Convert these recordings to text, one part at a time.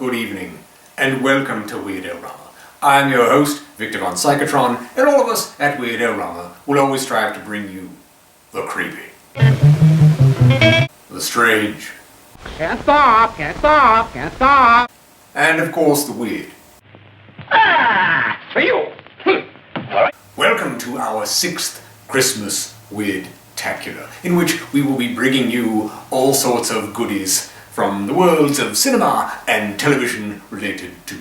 good evening, and welcome to Weird-O-Rama. I'm your host, Victor von Psychotron, and all of us at Weird-O-Rama will always strive to bring you the creepy, the strange, can't stop, and of course the weird. For you. Welcome to our 6th Christmas Weird-tacular, in which we will be bringing you all sorts of goodies from the worlds of cinema and television related to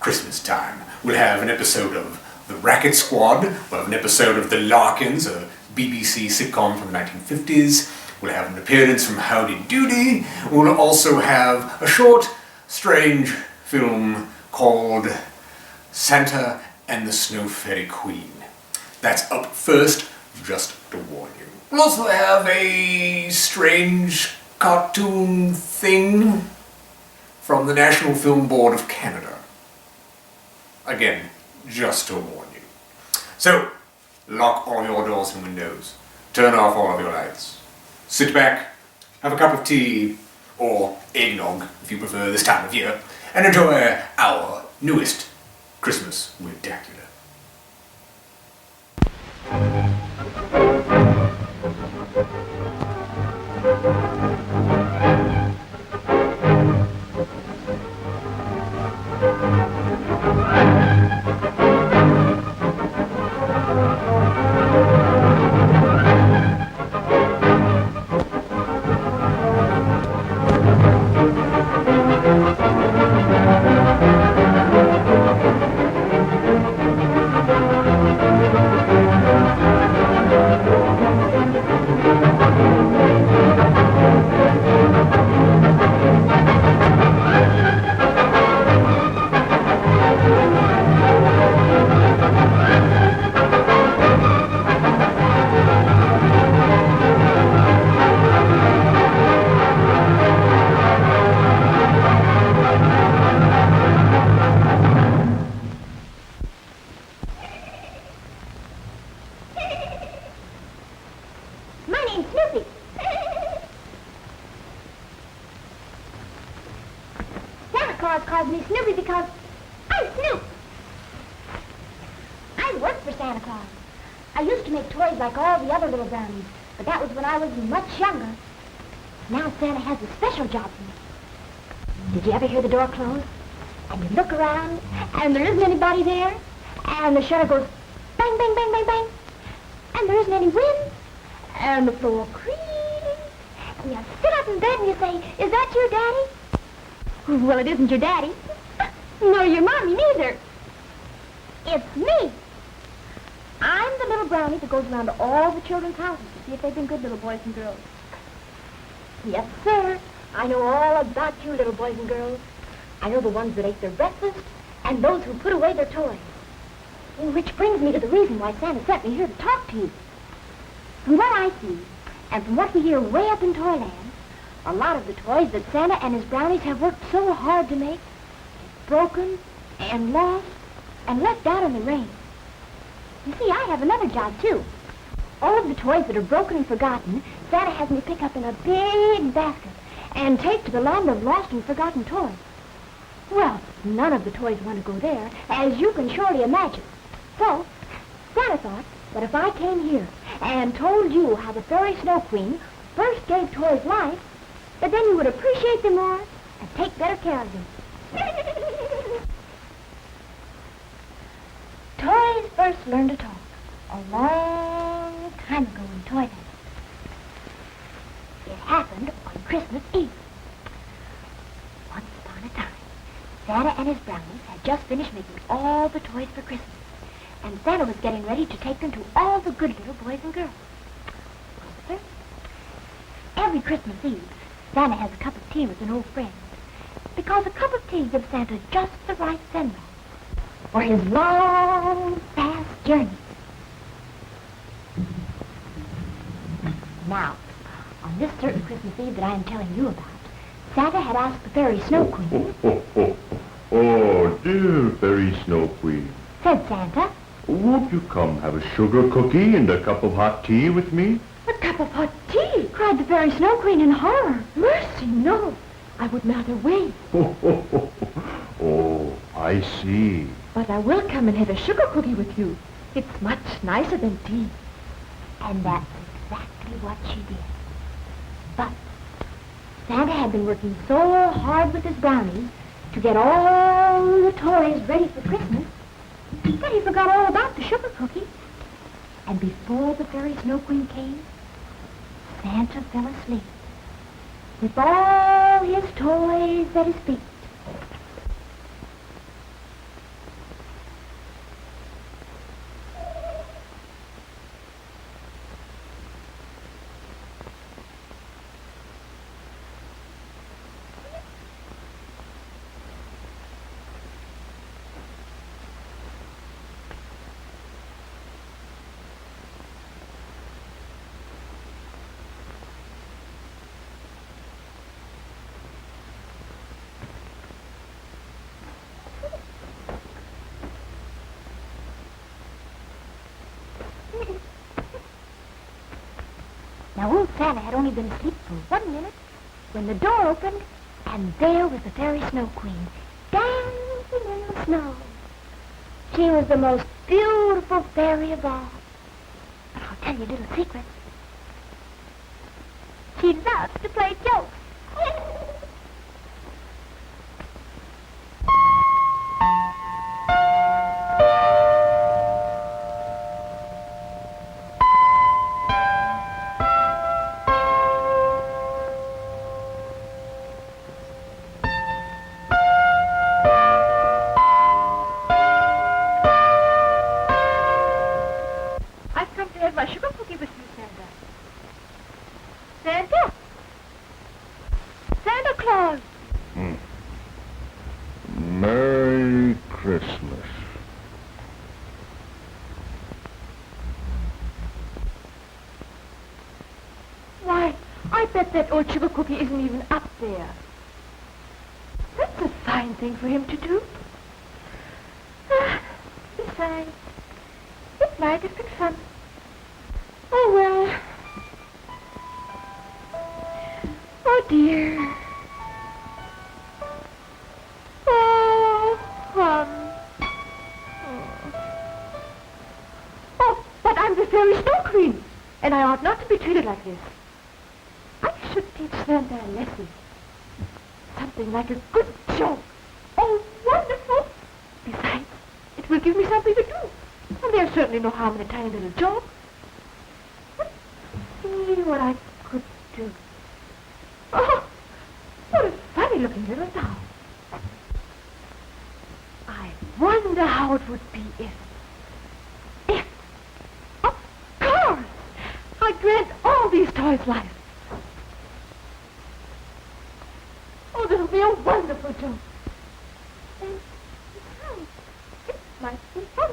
Christmas time. We'll have an episode of the Racket Squad, we'll have an episode of the Larkins, a BBC sitcom from the 1950s, we'll have an appearance from Howdy Doody, we'll also have a short, strange film called Santa and the Snow Fairy Queen. That's up first, just to warn you. We'll also have a strange cartoon thing from the National Film Board of Canada. Again, just to warn you. So, lock all your doors and windows. Turn off all of your lights. Sit back, have a cup of tea, or eggnog, if you prefer this time of year, and enjoy our newest Christmas Weird-tacular. Calls me Snoopy because I'm Snoop. I work for Santa Claus. I used to make toys like all the other little brownies, but that was when I was much younger. Now Santa has a special job for me. Did you ever hear the door close? And you look around, and there isn't anybody there, and the shutter goes bang, bang, bang, bang, bang, and there isn't any wind, and the floor creaks, and you sit up in bed and you say, "Is that your daddy?" Well, it isn't your daddy. Nor your mommy, neither. It's me. I'm the little brownie that goes around to all the children's houses to see if they've been good little boys and girls. Yes, sir. I know all about you little boys and girls. I know the ones that ate their breakfast and those who put away their toys. Which brings me to the reason why Santa sent me here to talk to you. From what I see, and from what we hear way up in Toyland, a lot of the toys that Santa and his brownies have worked so hard to make get broken and lost and left out in the rain. You see, I have another job, too. All of the toys that are broken and forgotten, Santa has me pick up in a big basket and take to the land of lost and forgotten toys. Well, none of the toys want to go there, as you can surely imagine. So, Santa thought that if I came here and told you how the Fairy Snow Queen first gave toys life, but then you would appreciate them more and take better care of them. Toys first learned to talk a long time ago in Toyland. It happened on Christmas Eve. Once upon a time, Santa and his brownies had just finished making all the toys for Christmas, and Santa was getting ready to take them to all the good little boys and girls. Well, sir, every Christmas Eve, Santa has a cup of tea with an old friend, because a cup of tea gives Santa just the right send-off for his long, fast journey. Now, on this certain Christmas Eve that I am telling you about, Santa had asked the Fairy Snow Queen. Oh, dear Fairy Snow Queen, Said Santa. Won't you come have a sugar cookie and a cup of hot tea with me? A cup of hot tea, cried the Fairy Snow Queen in horror. Mercy, no. I would rather wait. Oh, I see. But I will come and have a sugar cookie with you. It's much nicer than tea. And that's exactly what she did. But Santa had been working so hard with his brownies to get all the toys ready for Christmas that he forgot all about the sugar cookie. And before the fairy snow queen came, Santa fell asleep with all his toys at his feet. Now, old Santa had only been asleep for 1 minute when the door opened, and there was the fairy snow queen, dancing in the snow. She was the most beautiful fairy of all. But I'll tell you a little secret. She loves to play jokes. My sugar cookie with you, Santa. Santa? Santa Claus! Merry Christmas. Why, I bet that old sugar cookie isn't even up there. That's a fine thing for him to do. Besides, it might have been fun. Oh, well. Oh, dear. Oh, Oh, but I'm the fairy snow queen, and I ought not to be treated like this. I should teach Santa a lesson. Something like a good joke. Oh, wonderful. Besides, it will give me something to do. And there's certainly no harm in a tiny little joke. See what I could do. Oh, what a funny-looking little doll. I wonder how it would be if, of course, I grant all these toys life. Oh, this will be a wonderful joke. And besides, it might be fun.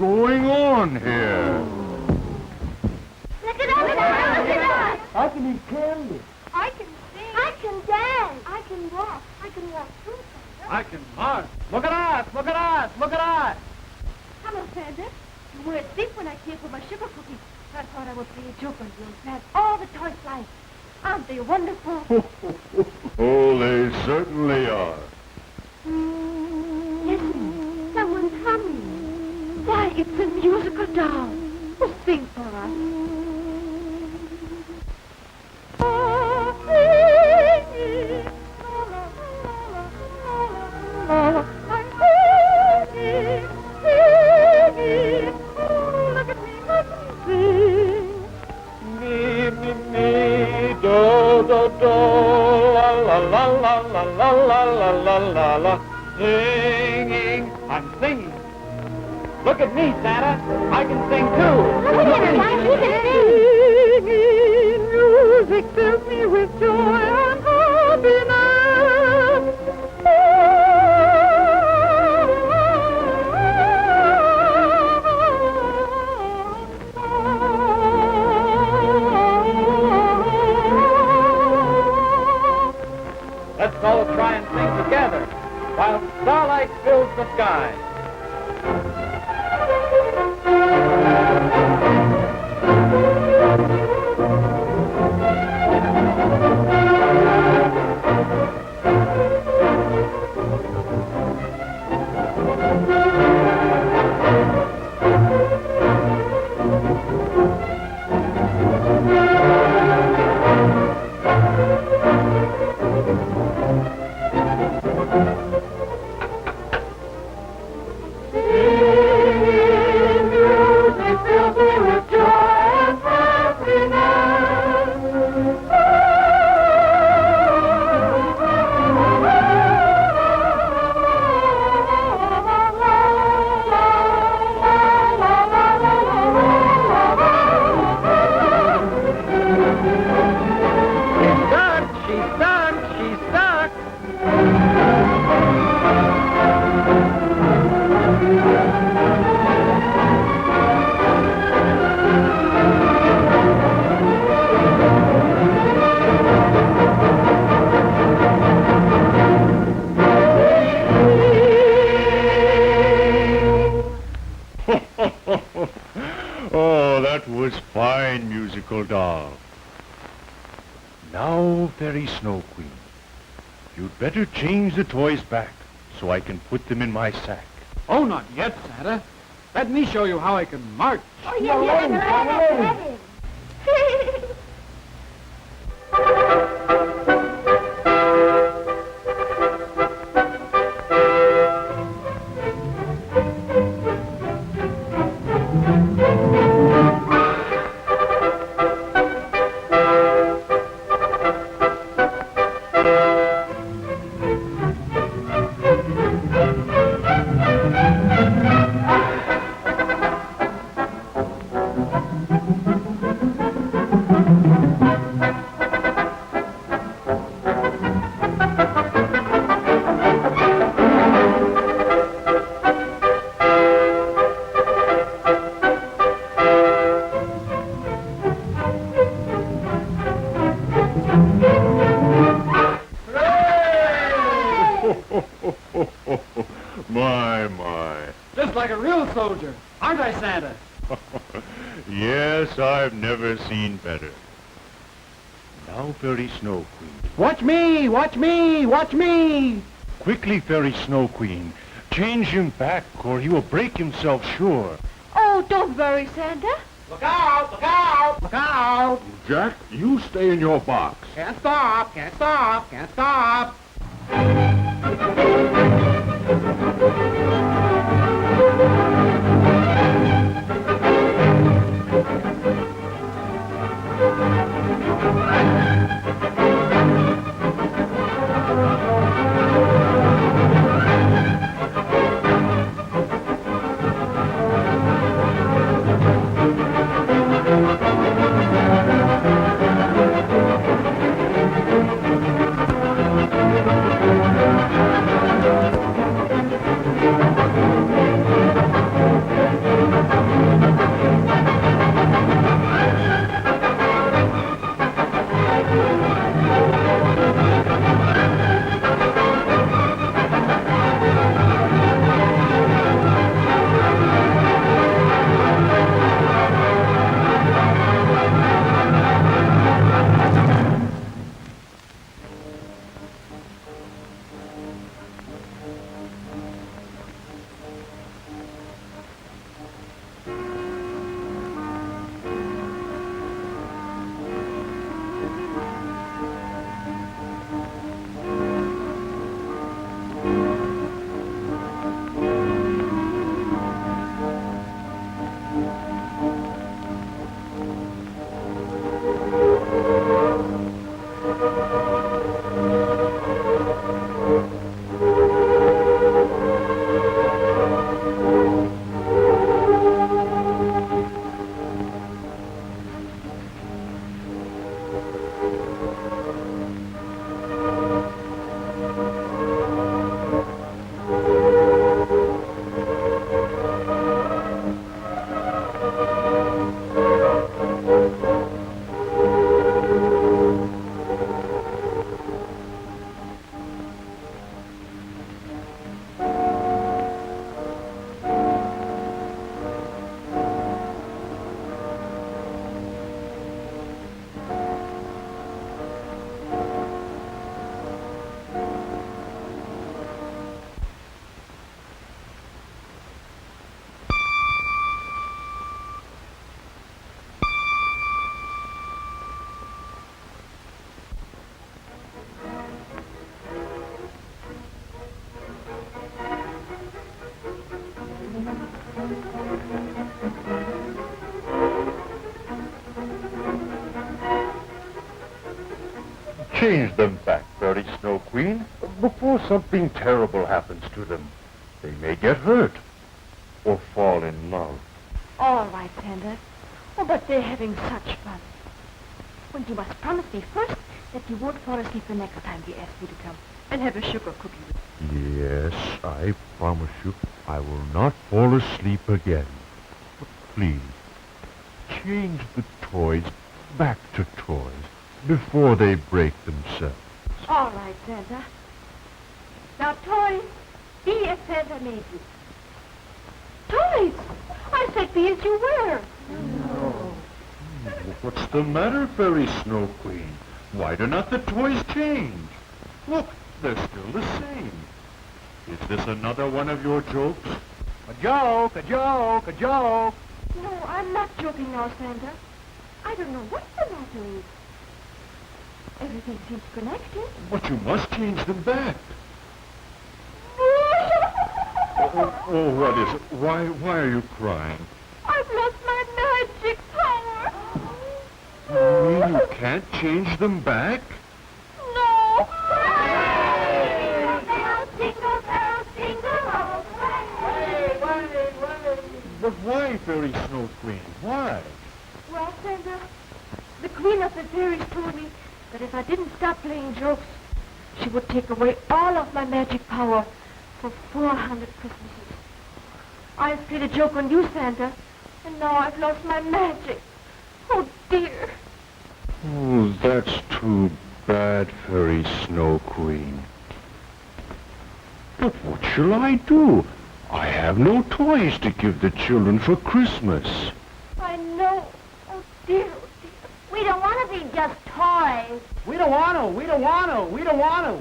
going on here? Look at us! Look at us! I can eat candy. I can sing. I can dance. I can walk. I can walk through Santa. I can march. Look at us! Look at us! Look at us! Hello, Santa. You were asleep when I came for my sugar cookies. I thought I would play a joke on you and snatch all the toys like. Aren't they wonderful? Oh, they certainly are. Listen, someone's humming. Why, it's a musical doll. Oh, sing for us. Singing, I'm singing. Look at me, Santa. I can sing too. Look at him, guys. He can sing. Singing music fills me with joy and happiness. Let's all try and sing together while starlight fills the sky. Oh, that was fine, musical doll. Now, Fairy Snow Queen, you'd better change the toys back so I can put them in my sack. Oh, not yet, Santa. Let me show you how I can march. Oh, yes, let him. My. Just like a real soldier. Aren't I, Santa? Yes, I've never seen better. Now, Fairy Snow Queen. Watch me! Watch me! Watch me! Quickly, Fairy Snow Queen. Change him back, or he will break himself sure. Oh, don't worry, Santa. Look out! Look out! Look out! Jack, you stay in your box. Can't stop! Can't stop! Can't stop! Change them back, Fairy Snow Queen, before something terrible happens to them. They may get hurt or fall in love. All right, Santa. Oh, but they're having such fun. Well, you must promise me first that you won't fall asleep the next time we ask you to come and have a sugar cookie with you. Yes, I promise you I will not fall asleep again. But please, change the toys back to toys before they break themselves. All right, Santa. Now, toys, be as Santa made you. Toys! I said be as you were. No. What's the matter, Fairy Snow Queen? Why do not the toys change? Look, they're still the same. Is this another one of your jokes? A joke, a joke, a joke. No, I'm not joking now, Santa. I don't know what the matter is. Everything seems connected. But you must change them back. Oh, what is it? Why are you crying? I've lost my magic power. You mean you can't change them back? No. But why, Fairy Snow Queen? Why? Well, Santa, the Queen of the Fairies told me that if I didn't stop playing jokes, she would take away all of my magic power for 400 Christmases. I've played a joke on you, Santa, and now I've lost my magic. Oh, dear. Oh, that's too bad, Fairy Snow Queen. But what shall I do? I have no toys to give the children for Christmas. I know. Oh, dear, oh, dear. We don't want to be just toys. We don't want to, we don't want to, we don't want to.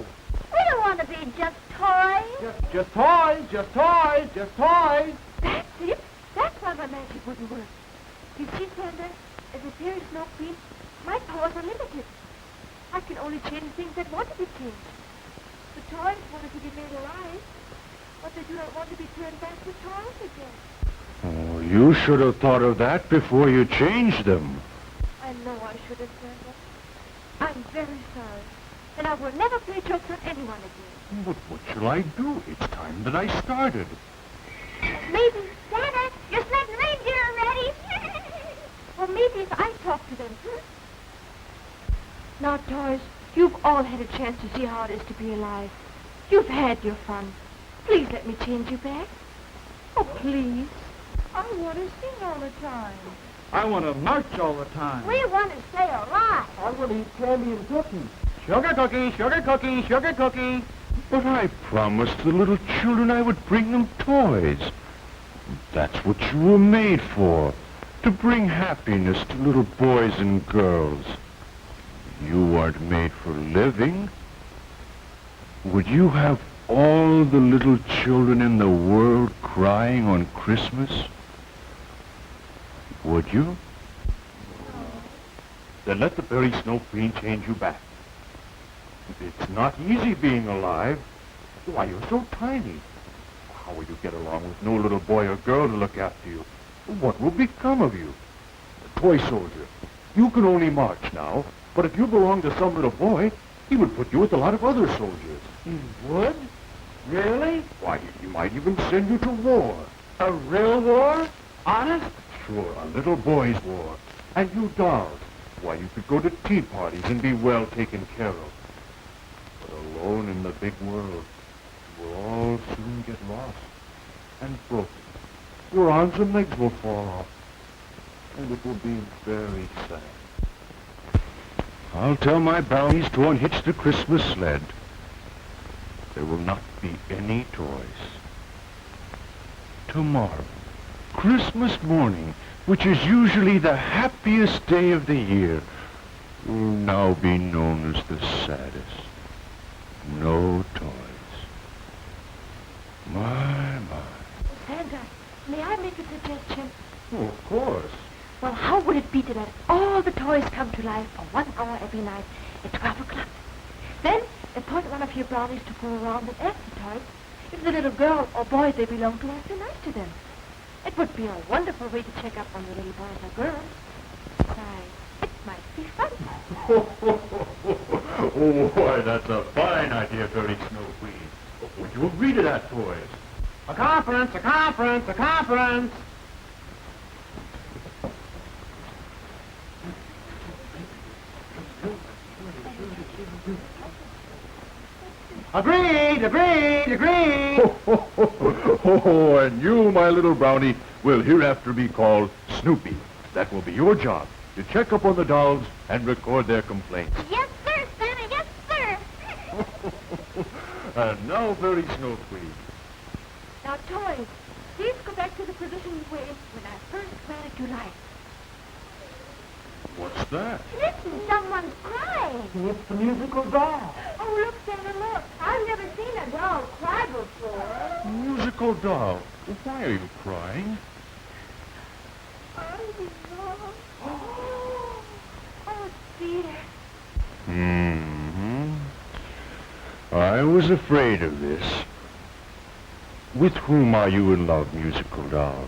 We don't want to be just toys. Just toys, just toys, just toys. That's it. That's why my magic wouldn't work. You see, Santa, as a Fairy Snow Queen, my powers are limited. I can only change things that want to be changed. The toys wanted to be made alive, but they do not want to be turned back to toys again. Oh, you should have thought of that before you changed them. I know I should have, Santa. I'm very sorry, and I will never play jokes on anyone again. But what shall I do? It's time that I started. Maybe, Santa, your sled and reindeer are ready. or maybe if I talk to them. Now, toys, you've all had a chance to see how it is to be alive. You've had your fun. Please let me change you back. Oh, please. I want to sing all the time. I want to march all the time. We want to stay alive. I want to eat candy and cookies. Sugar cookie, sugar cookie, sugar cookie. But I promised the little children I would bring them toys. That's what you were made for, to bring happiness to little boys and girls. You aren't made for living. Would you have all the little children in the world crying on Christmas? Would you? Then let the Fairy Snow Queen change you back. It's not easy being alive. Why, you're so tiny. How will you get along with no little boy or girl to look after you? What will become of you? A toy soldier. You can only march now, but if you belong to some little boy, he would put you with a lot of other soldiers. He would? Really? Why, he might even send you to war. A real war? Honest? Sure, a little boy's war. And you dolls, why, you could go to tea parties and be well taken care of. But alone in the big world, you will all soon get lost and broken. Your arms and legs will fall off, and it will be very sad. I'll tell my brownies to unhitch the Christmas sled. There will not be any toys. Tomorrow, Christmas morning, which is usually the happiest day of the year, will now be known as the saddest. No toys. My. Santa, may I make a suggestion? Oh, of course. Well, how would it be to let all the toys come to life for 1 hour every night at 12 o'clock? Then, appoint one of your brownies to go around and ask the toys if the little girl or boy they belong to wants to nice to them. It would be a wonderful way to check up on the little boys or girls. Besides, it might be fun. Oh, why, that's a fine idea, Fairy Snow Queen. Would you agree to that, toys? A conference, a conference, a conference. Agreed, agreed, agreed. Oh, and you, my little brownie, will hereafter be called Snoopy. That will be your job, to check up on the dolls and record their complaints. Yes, sir, Santa, yes, sir. And now, Fairy Snow Queen. Now, toys, please go back to the position you were in when I first ran into life. What's that? Listen, someone's crying. It's the musical doll. Oh, look, Santa, look. I've never seen a doll cry before. Musical doll. Why are you crying? Oh, dear. Mm-hmm. I was afraid of this. With whom are you in love, musical doll?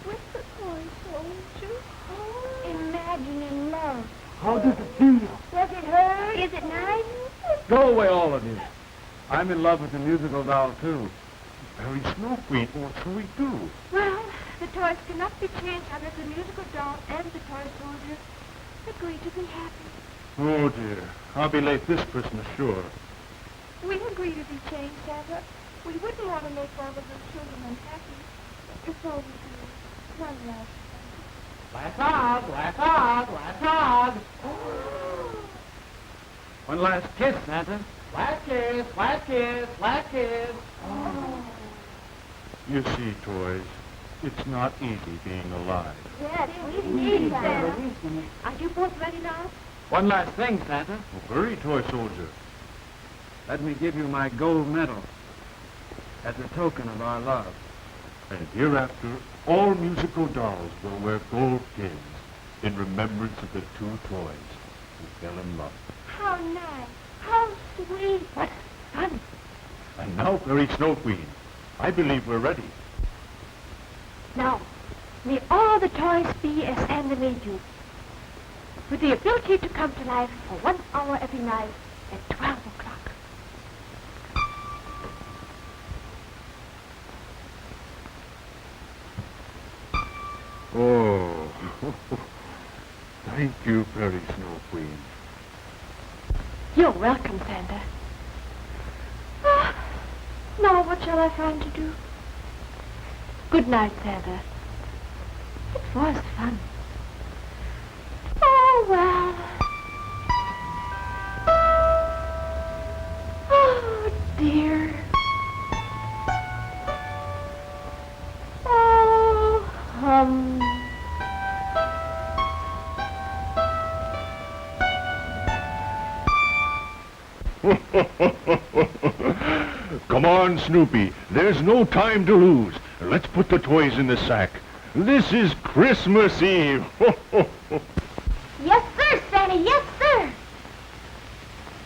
With the toy soldier. Oh, imagine in love. How does it feel? Does it hurt? Is it nice? Go away, all of you. I'm in love with the musical doll, too. Fairy Snow Queen, what shall we do? Well, the toys cannot be changed unless the musical doll and the toy soldier agree to be happy. Oh, dear. I'll be late this Christmas, sure. We agree to be changed, Santa. We wouldn't want to make all of the children unhappy. So we do. One last Last hug, last hug, last hug. One last kiss, Santa. Last kiss, last kiss, last kiss. You see, toys, it's not easy being alive. Yes, we need Santa. Are you both ready now? One last thing, Santa. Oh, hurry, toy soldier. Let me give you my gold medal as a token of our love. And hereafter, all musical dolls will wear gold pins in remembrance of the two toys who fell in love. How nice. How sweet. What fun. And now, Fairy Snow Queen, I believe we're ready. Now, may all the toys be as Santa made you, with the ability to come to life for 1 hour every night at 12 o'clock. Oh, thank you, Fairy Snow Queen. You're welcome, Santa. Ah, now what shall I find to do? Good night, Santa. It was fun. Oh, well. Oh, dear. Oh, Come on, Snoopy. There's no time to lose. Let's put the toys in the sack. This is Christmas Eve. Yes, sir, Santa, yes, sir.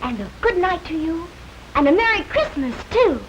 And a good night to you, and a Merry Christmas, too.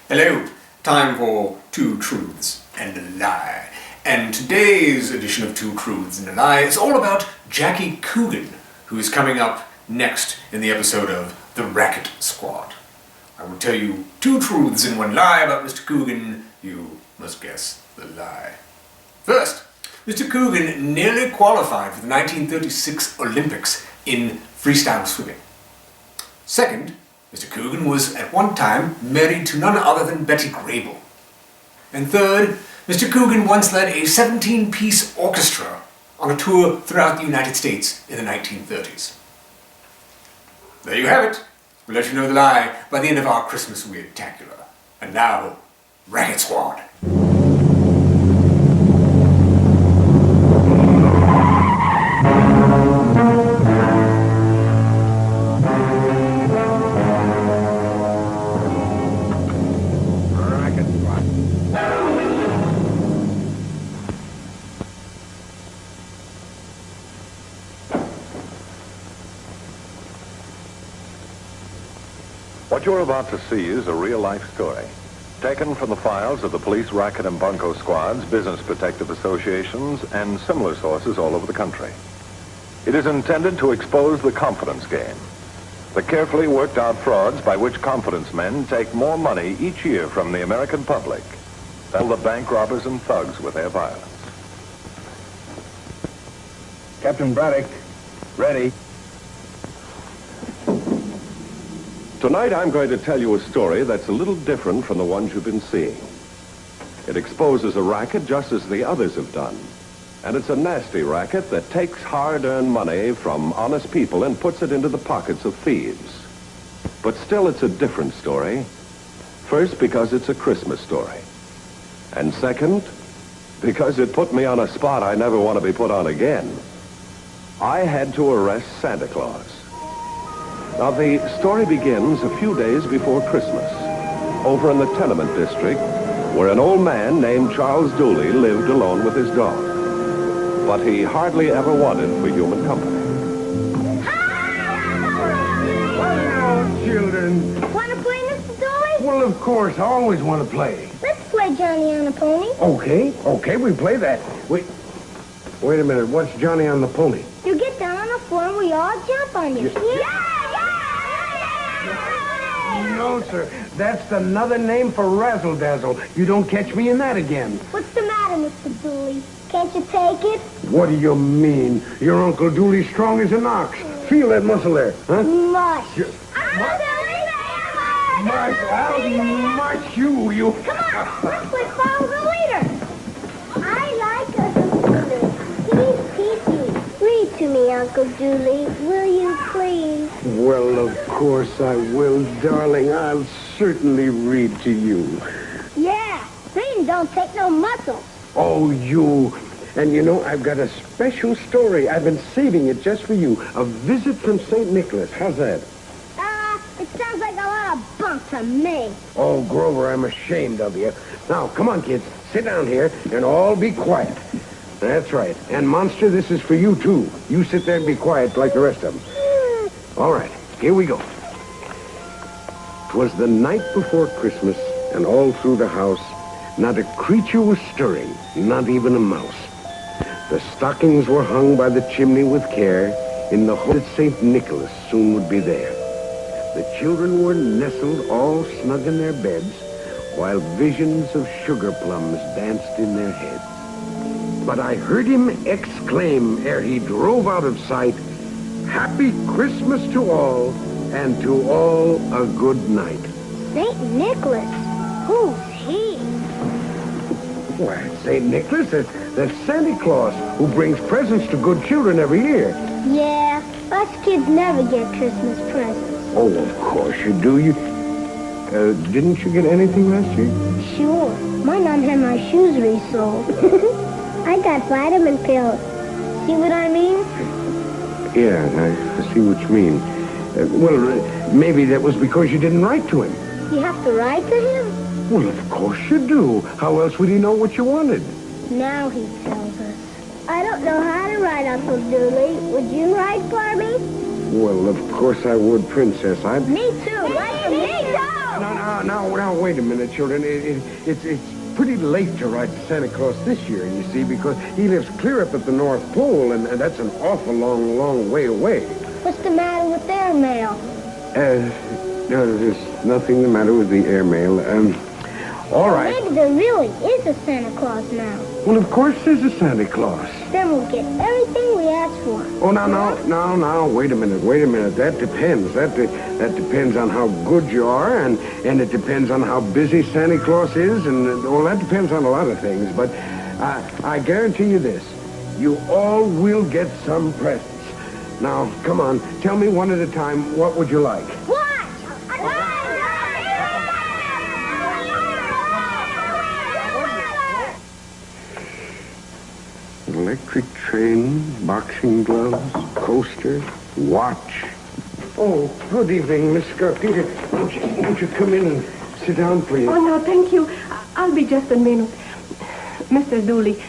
Hello, time for Two Truths and a Lie. And today's edition of Two Truths and a Lie is all about Jackie Coogan, who is coming up next in the episode of The Racket Squad. I will tell you two truths and one lie about Mr. Coogan. You must guess the lie. First, Mr. Coogan nearly qualified for the 1936 Olympics in freestyle swimming. Second, Mr. Coogan was at one time married to none other than Betty Grable. And third, Mr. Coogan once led a 17-piece orchestra on a tour throughout the United States in the 1930s. There you have it. We'll let you know the lie by the end of our Christmas Weird-tacular. And now, Racket Squad. What you're about to see is a real-life story, taken from the files of the police racket and bunco squads, business protective associations, and similar sources all over the country. It is intended to expose the confidence game, the carefully worked-out frauds by which confidence men take more money each year from the American public than the bank robbers and thugs with their violence. Captain Braddock, ready. Tonight I'm going to tell you a story that's a little different from the ones you've been seeing. It exposes a racket just as the others have done. And it's a nasty racket that takes hard-earned money from honest people and puts it into the pockets of thieves. But still, it's a different story. First, because it's a Christmas story. And second, because it put me on a spot I never want to be put on again. I had to arrest Santa Claus. Now, the story begins a few days before Christmas, over in the tenement district, where an old man named Charles Dooley lived alone with his dog. But he hardly ever wanted for human company. Hello, children. Want to play, Mr. Dooley? Well, of course, I always want to play. Let's play Johnny on a Pony. Okay, we play that. Wait a minute, what's Johnny on the Pony? You get down on the floor and we all jump on you. Yeah! No, sir, that's another name for razzle-dazzle. You don't catch me in that again. What's the matter, Mr. Dooley? Can't you take it? What do you mean? Your Uncle Dooley's strong as an ox. Feel that muscle there, huh? Mush. I'll mush you. Come on, let's play follow the leader. I like Uncle Dooley. He's peachy. Read to me, Uncle Dooley. Will you please? Well, of course I will, darling. I'll certainly read to you. Yeah, reading don't take no muscle. Oh, you. And you know, I've got a special story. I've been saving it just for you. A visit from St. Nicholas. How's that? It sounds like a lot of bunk to me. Oh, Grover, I'm ashamed of you. Now, come on, kids. Sit down here and all be quiet. That's right. And, Monster, this is for you, too. You sit there and be quiet like the rest of them. All right, here we go. 'Twas the night before Christmas, and all through the house, not a creature was stirring, not even a mouse. The stockings were hung by the chimney with care, in the hope that St. Nicholas soon would be there. The children were nestled all snug in their beds, while visions of sugar plums danced in their heads. But I heard him exclaim ere he drove out of sight, "Happy Christmas to all, and to all a good night." St. Nicholas? Who's he? Why, St. Nicholas, that's Santa Claus, who brings presents to good children every year. Yeah, us kids never get Christmas presents. Oh, of course you do. Didn't you get anything last year? Sure. My mom had my shoes resoled. I got vitamin pills. See what I mean? Yeah, I see what you mean. Maybe that was because you didn't write to him. You have to write to him? Well, of course you do. How else would he know what you wanted? Now he tells us. I don't know how to write, Uncle Dooley. Would you write for me? Well, of course I would, Princess. Me too. Me too. Now, wait a minute, children. It's pretty late to ride to Santa Claus this year, you see, because he lives clear up at the North Pole, and that's an awful long way away. What's the matter with their mail? No, there's nothing the matter with the airmail. All right. Maybe there really is a Santa Claus now. Well, of course there's a Santa Claus. Then we'll get everything we ask for. Oh, now, wait a minute. That depends. That depends on how good you are, and it depends on how busy Santa Claus is, and, well, that depends on a lot of things. But I guarantee you this. You all will get some presents. Now, come on, tell me one at a time, what would you like? What? Electric train, boxing gloves, coaster, watch. Oh, good evening, Miss Scarpita. Won't you come in and sit down, please? Oh, no, thank you. I'll be just a minute. Mr. Dooley,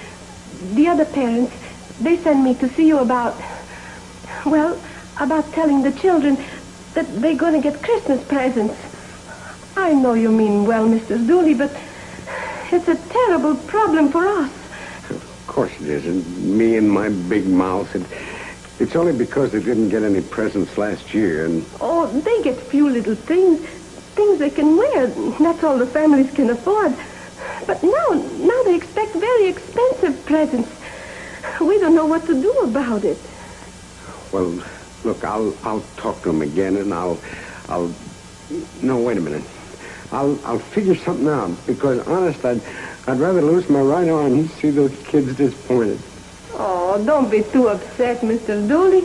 the other parents, they sent me to see you about telling the children that they're going to get Christmas presents. I know you mean well, Mr. Dooley, but it's a terrible problem for us. Of course it isn't. Me and my big mouth. It's only because they didn't get any presents last year, and... Oh, they get few little things they can wear. That's all the families can afford. But now they expect very expensive presents. We don't know what to do about it. Well, look, I'll talk to them again, and I'll... No, wait a minute. I'll figure something out, because, honest, I'd rather lose my right arm than see those kids disappointed. Oh, don't be too upset, Mr. Dooley.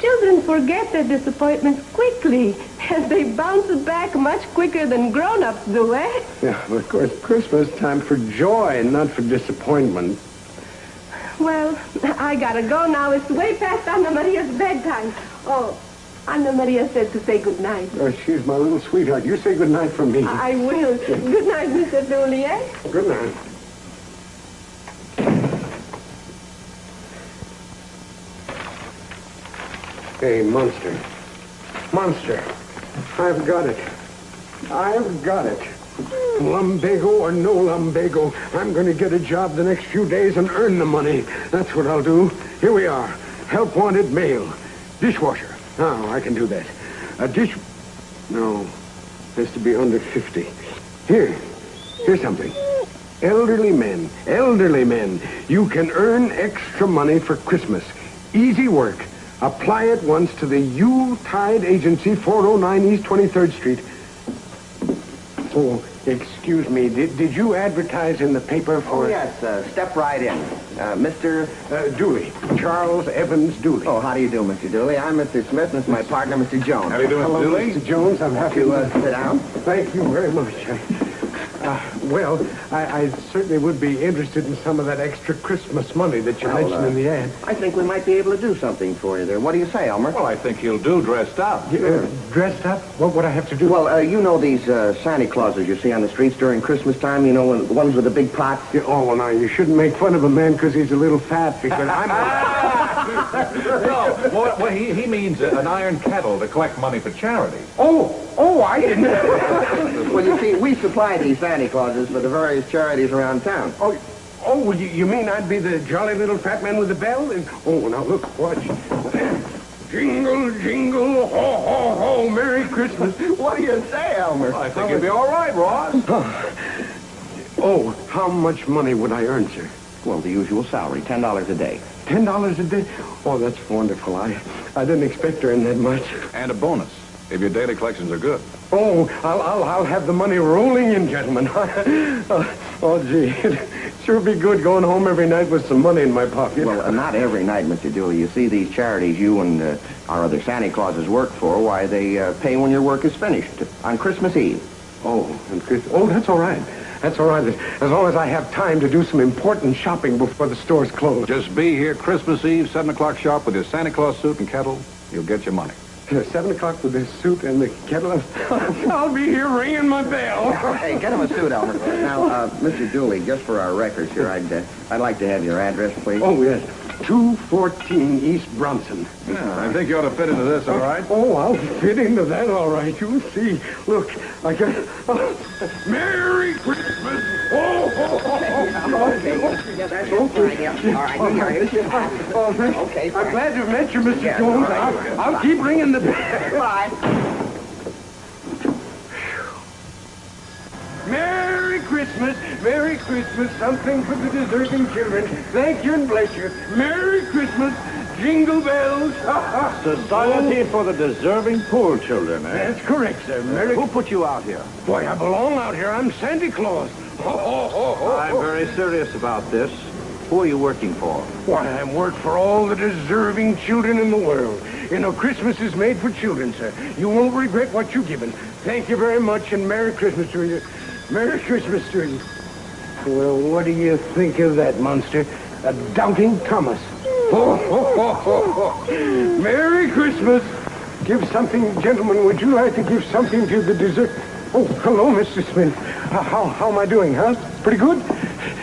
Children forget their disappointments quickly, and they bounce back much quicker than grown-ups do, eh? Yeah, but of course, Christmas time for joy and not for disappointment. Well, I gotta go now. It's way past Anna Maria's bedtime. Oh, Anna Maria said to say good night. Oh, she's my little sweetheart. You say good night from me. I will. Good night, Mr. Dooley, eh? Good night. Hey, Monster. I've got it. Lumbago or no lumbago, I'm going to get a job the next few days and earn the money. That's what I'll do. Here we are. Help wanted mail. Dishwasher. Oh, I can do that. No. Has to be under 50. Here's something. Elderly men. You can earn extra money for Christmas. Easy work. Apply at once to the Yuletide Agency, 409 East 23rd Street. Oh, excuse me. Did you advertise in the paper for... Oh, yes. Step right in. Mr... Dooley. Charles Evans Dooley. Oh, how do you do, Mr. Dooley? I'm Mr. Smith, and this is my partner, Mr. Jones. How do you do, Mr. Hello, Dooley? Mr. Jones. I'm happy to sit down. Thank you very much. I certainly would be interested in some of that extra Christmas money that you mentioned in the ad. I think we might be able to do something for you there. What do you say, Elmer? Well, I think he'll do dressed up. Dressed up? What would I have to do? Well, you know these Santa Clauses you see on the streets during Christmas time? You know, the ones with the big pots? Oh, well, now, you shouldn't make fun of a man because he's a little fat, because I'm... No, well, he means an iron kettle to collect money for charity. Oh, I didn't... Well, you see, we supply these Santa Clauses for the various charities around town. Oh, you mean I'd be the jolly little fat man with the bell? Oh, now, look, watch. Jingle, jingle, ho, ho, ho, Merry Christmas. What do you say, Elmer? I think you'll be all right, Ross. Oh, how much money would I earn, sir? Well, the usual salary, $10 a day. $10 a day? Oh, that's wonderful. I didn't expect to earn that much. And a bonus, if your daily collections are good. Oh, I'll have the money rolling in, gentlemen. Gee, it'd sure be good going home every night with some money in my pocket. Well, not every night, Mr. Dooley. You see, these charities you and our other Santa Clauses work for, why, they pay when your work is finished, on Christmas Eve. Oh, and Christmas... Oh, that's all right. That's all right, as long as I have time to do some important shopping before the stores close. Just be here Christmas Eve, 7 o'clock sharp with your Santa Claus suit and kettle. You'll get your money. 7 o'clock with the suit and the kettle. I'll be here ringing my bell. Hey, get him a suit, Elmer. Now, Mr. Dooley, just for our records here, I'd like to have your address, please. Oh, yes. 214 East Bronson. Yeah, I think you ought to fit into this, all right? Oh, I'll fit into that all right. You'll see. Look, I got... Merry Christmas! Okay, I'm glad to have met you, Mr. Jones. I'll keep ringing the bell. Bye. Merry Christmas! Merry Christmas! Something for the deserving children. Thank you and bless you. Merry Christmas! Jingle bells! Society for the Deserving Poor Children, eh? That's correct, sir. Who put you out here? Boy, I belong out here. I'm Santa Claus. I'm very serious about this. Who are you working for? Why, I work for all the deserving children in the world. You know, Christmas is made for children, sir. You won't regret what you've given. Thank you very much, and Merry Christmas to you. Merry Christmas to you. Well, what do you think of that, monster? A doubting Thomas. Merry Christmas. Give something, gentlemen. Would you like to give something to the dessert? Oh, hello, Mr. Smith. How am I doing, huh? Pretty good?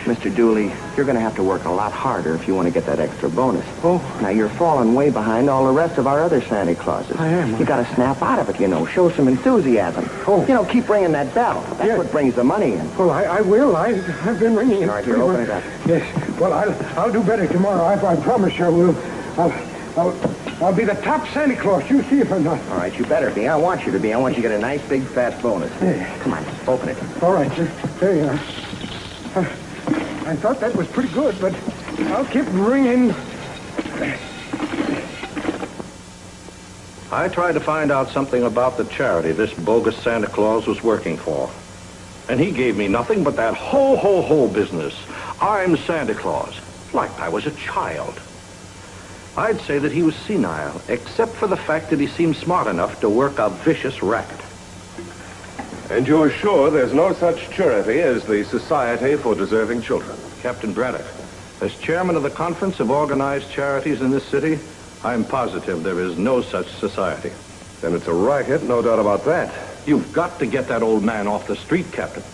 Mr. Dooley, you're going to have to work a lot harder if you want to get that extra bonus. Oh. Now, you're falling way behind all the rest of our other Santa Clauses. I am. You got to snap out of it, you know. Show some enthusiasm. Oh. You know, keep ringing that bell. That's what brings the money in. Well, I will. I've been ringing it. All right, here, open it up. Yes. Well, I'll do better tomorrow. I promise you I will. I'll be the top Santa Claus. You see if I'm not. All right, you better be. I want you to be. I want you to get a nice, big, fat bonus. Yeah. Come on, open it. All right, sir. There you are. I thought that was pretty good, but I'll keep ringing. I tried to find out something about the charity this bogus Santa Claus was working for. And he gave me nothing but that ho-ho-ho business. I'm Santa Claus. Like I was a child. I'd say that he was senile, except for the fact that he seemed smart enough to work a vicious racket. And you're sure there's no such charity as the Society for Deserving Children? Captain Braddock, as chairman of the Conference of Organized Charities in this city, I'm positive there is no such society. Then it's a racket, no doubt about that. You've got to get that old man off the street, Captain.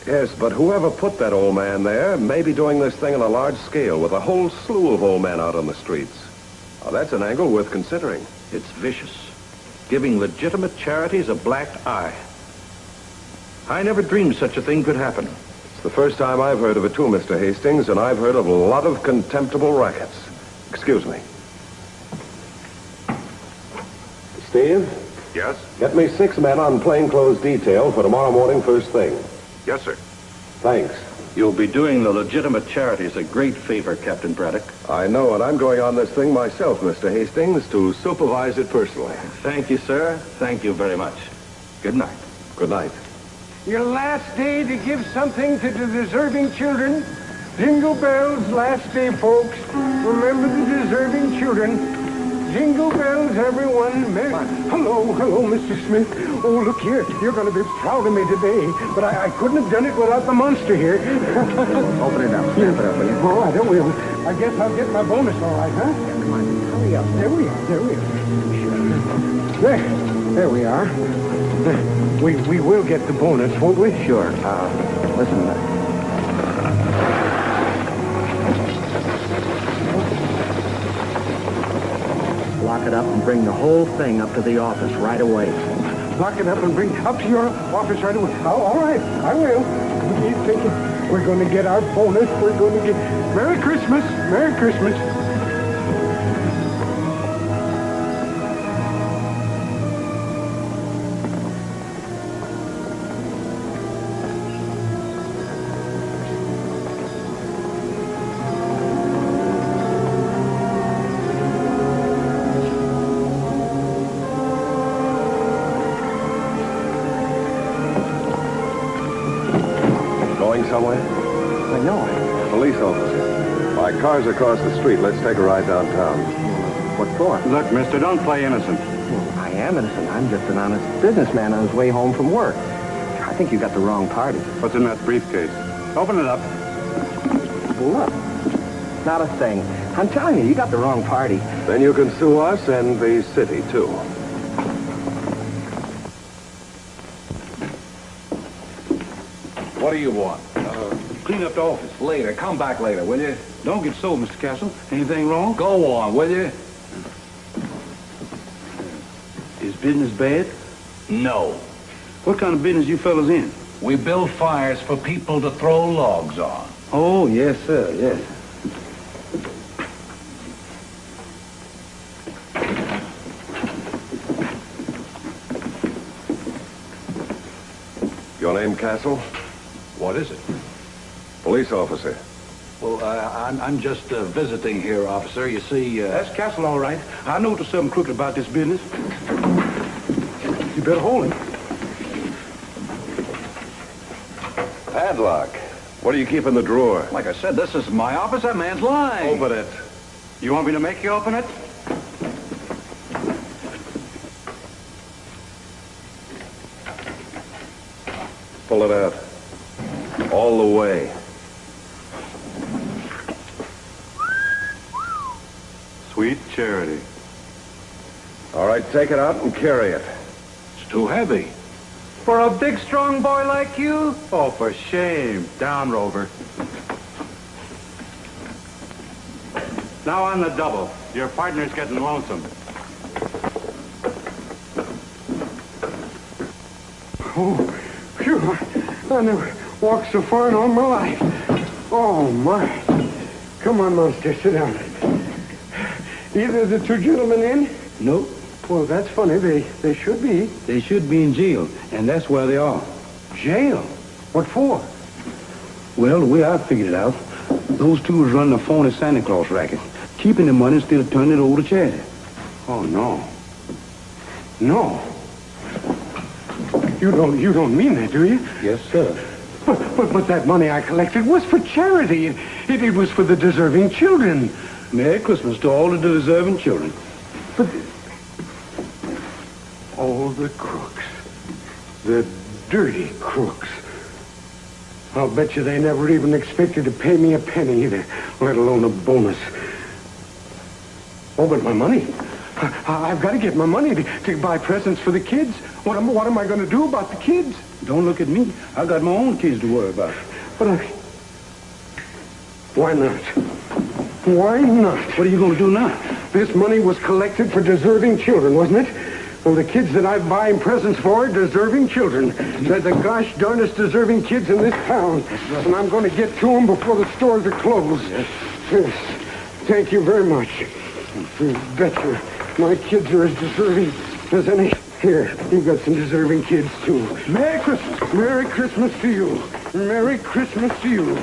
Yes, but whoever put that old man there may be doing this thing on a large scale with a whole slew of old men out on the streets. Now, that's an angle worth considering. It's vicious, giving legitimate charities a black eye. I never dreamed such a thing could happen. It's the first time I've heard of it too, Mr. Hastings, and I've heard of a lot of contemptible rackets. Excuse me. Steve? Yes? Get me 6 men on plainclothes detail for tomorrow morning first thing. Yes, sir. Thanks. You'll be doing the legitimate charities a great favor, Captain Braddock. I know, and I'm going on this thing myself, Mr. Hastings, to supervise it personally. Thank you, sir. Thank you very much. Good night. Good night. Your last day to give something to the deserving children. Jingle bells, last day, folks. Remember the deserving children. Jingle bells, everyone. Hello, Mr. Smith. Oh, look here. You're going to be proud of me today. But I couldn't have done it without the monster here. Open it up. Snap it up, will you? All right, I will. I guess I'll get my bonus all right, huh? Yeah, come on. Hurry up. There we are. There we are. We will get the bonus, won't we? Sure. Listen. Lock it up and bring the whole thing up to the office right away. Lock it up and bring up to your office right away. Oh, all right, I will. We're going to get our bonus. We're going to get... Merry Christmas. Merry Christmas. Going somewhere? I know. Police officer. My car's across the street. Let's take a ride downtown. What for? Look, mister, don't play innocent. I am innocent. I'm just an honest businessman on his way home from work. I think you got the wrong party. What's in that briefcase? Open it up. Look. Not a thing. I'm telling you, you got the wrong party. Then you can sue us and the city, too. What do you want? Clean up the office. Later. Come back later, will you? Don't get so, Mr. Castle. Anything wrong? Go on, will you? Is business bad? No. What kind of business you fellas in? We build fires for people to throw logs on. Oh, yes, sir, yes. Your name, Castle? What is it? Police officer. Well, I'm just visiting here, officer. You see, That's Castle, all right. I know there's something crooked about this business. You better hold him. Padlock. What do you keep in the drawer? like I said, this is my office. That man's lying. Open it. You want me to make you open it? Pull it out. All the way. Sweet charity. All right, take it out and carry it. It's too heavy. For a big, strong boy like you? Oh, for shame. Down, Rover. Now on the double. Your partner's getting lonesome. Oh, phew. I never walked so far in all my life. Oh, my. Come on, Monster, sit down. Either of the two gentlemen in? Nope. Well, that's funny. They should be. They should be in jail, and that's where they are. Jail? What for? Well, the way I figured it out, those two was running a phony Santa Claus racket, keeping the money instead of turning it over to charity. Oh, no. No. You don't mean that, do you? Yes, sir. But that money I collected was for charity. It was for the deserving children. Merry Christmas to all the deserving children. But all the crooks. The dirty crooks. I'll bet you they never even expected to pay me a penny either, let alone a bonus. Oh, but my money. I've got to get my money to buy presents for the kids. What am I going to do about the kids? Don't look at me. I got my own kids to worry about. But why not? Why not? What are you going to do now? This money was collected for deserving children, wasn't it? Well, the kids that I'm buying presents for are deserving children. They're the gosh darnest deserving kids in this town. Right. And I'm going to get to them before the stores are closed. Yes. Yes. Thank you very much. You betcha. My kids are as deserving as any. Here, you've got some deserving kids, too. Merry Christmas. Merry Christmas to you. Merry Christmas to you.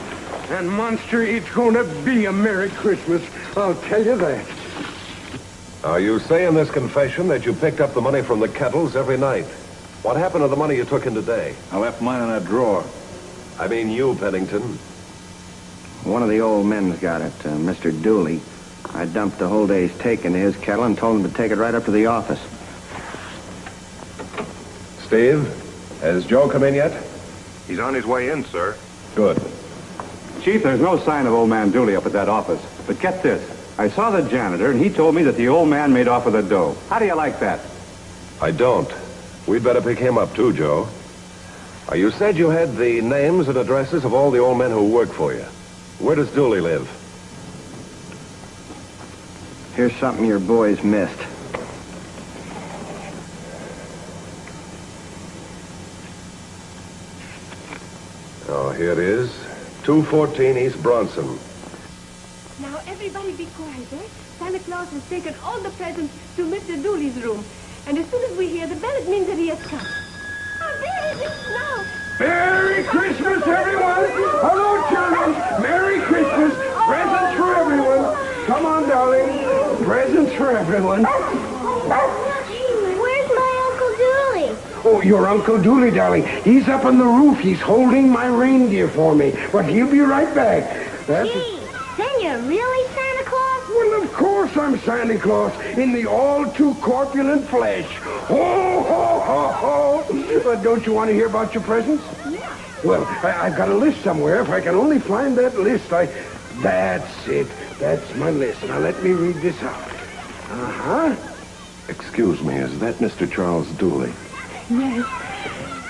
And, Monster, it's going to be a Merry Christmas. I'll tell you that. Now, you say in this confession that you picked up the money from the kettles every night. What happened to the money you took in today? I left mine in that drawer. I mean you, Pennington. One of the old men's got it, Mr. Dooley. I dumped the whole day's take into his kettle and told him to take it right up to the office. Steve, has Joe come in yet? He's on his way in, sir. Good. Chief, there's no sign of old man Dooley up at that office. But get this. I saw the janitor, and he told me that the old man made off with the dough. How do you like that? I don't. We'd better pick him up, too, Joe. You said you had the names and addresses of all the old men who work for you. Where does Dooley live? Here's something your boys missed. Oh, here it is. 214 East Bronson. Now, everybody be quiet, eh? Santa Claus has taken all the presents to Mr. Dooley's room. And as soon as we hear the bell, it means that he has come. Oh, there it is now. Merry Christmas, everyone! Hello, children! Merry Christmas! Presents for everyone! Come on, darling. Presents for everyone. Where's my Uncle Dooley? Oh, your Uncle Dooley, darling. He's up on the roof. He's holding my reindeer for me. But he'll be right back. Gee, then you're really Santa Claus? Well, of course I'm Santa Claus in the all-too-corpulent flesh. Ho, ho, ho, ho! Don't you want to hear about your presents? Yeah. Well, I've got a list somewhere. If I can only find that list, That's it. That's my list. Now, let me read this out. Uh-huh. Excuse me, is that Mr. Charles Dooley? Yes.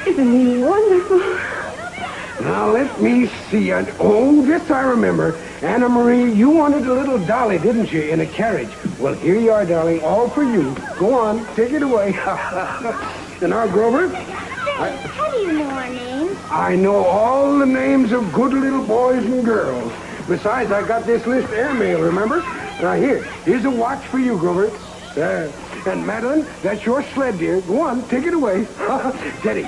Isn't he wonderful? Now, let me see. Oh, this I remember. Anna Marie, you wanted a little dolly, didn't you, in a carriage? Well, here you are, darling, all for you. Go on, take it away. And now, Grover? How do you know our names? I know all the names of good little boys and girls. Besides, I got this list airmail, remember? Now, here's a watch for you, Grover. And Madeline, that's your sled, dear. Go on, take it away. Teddy,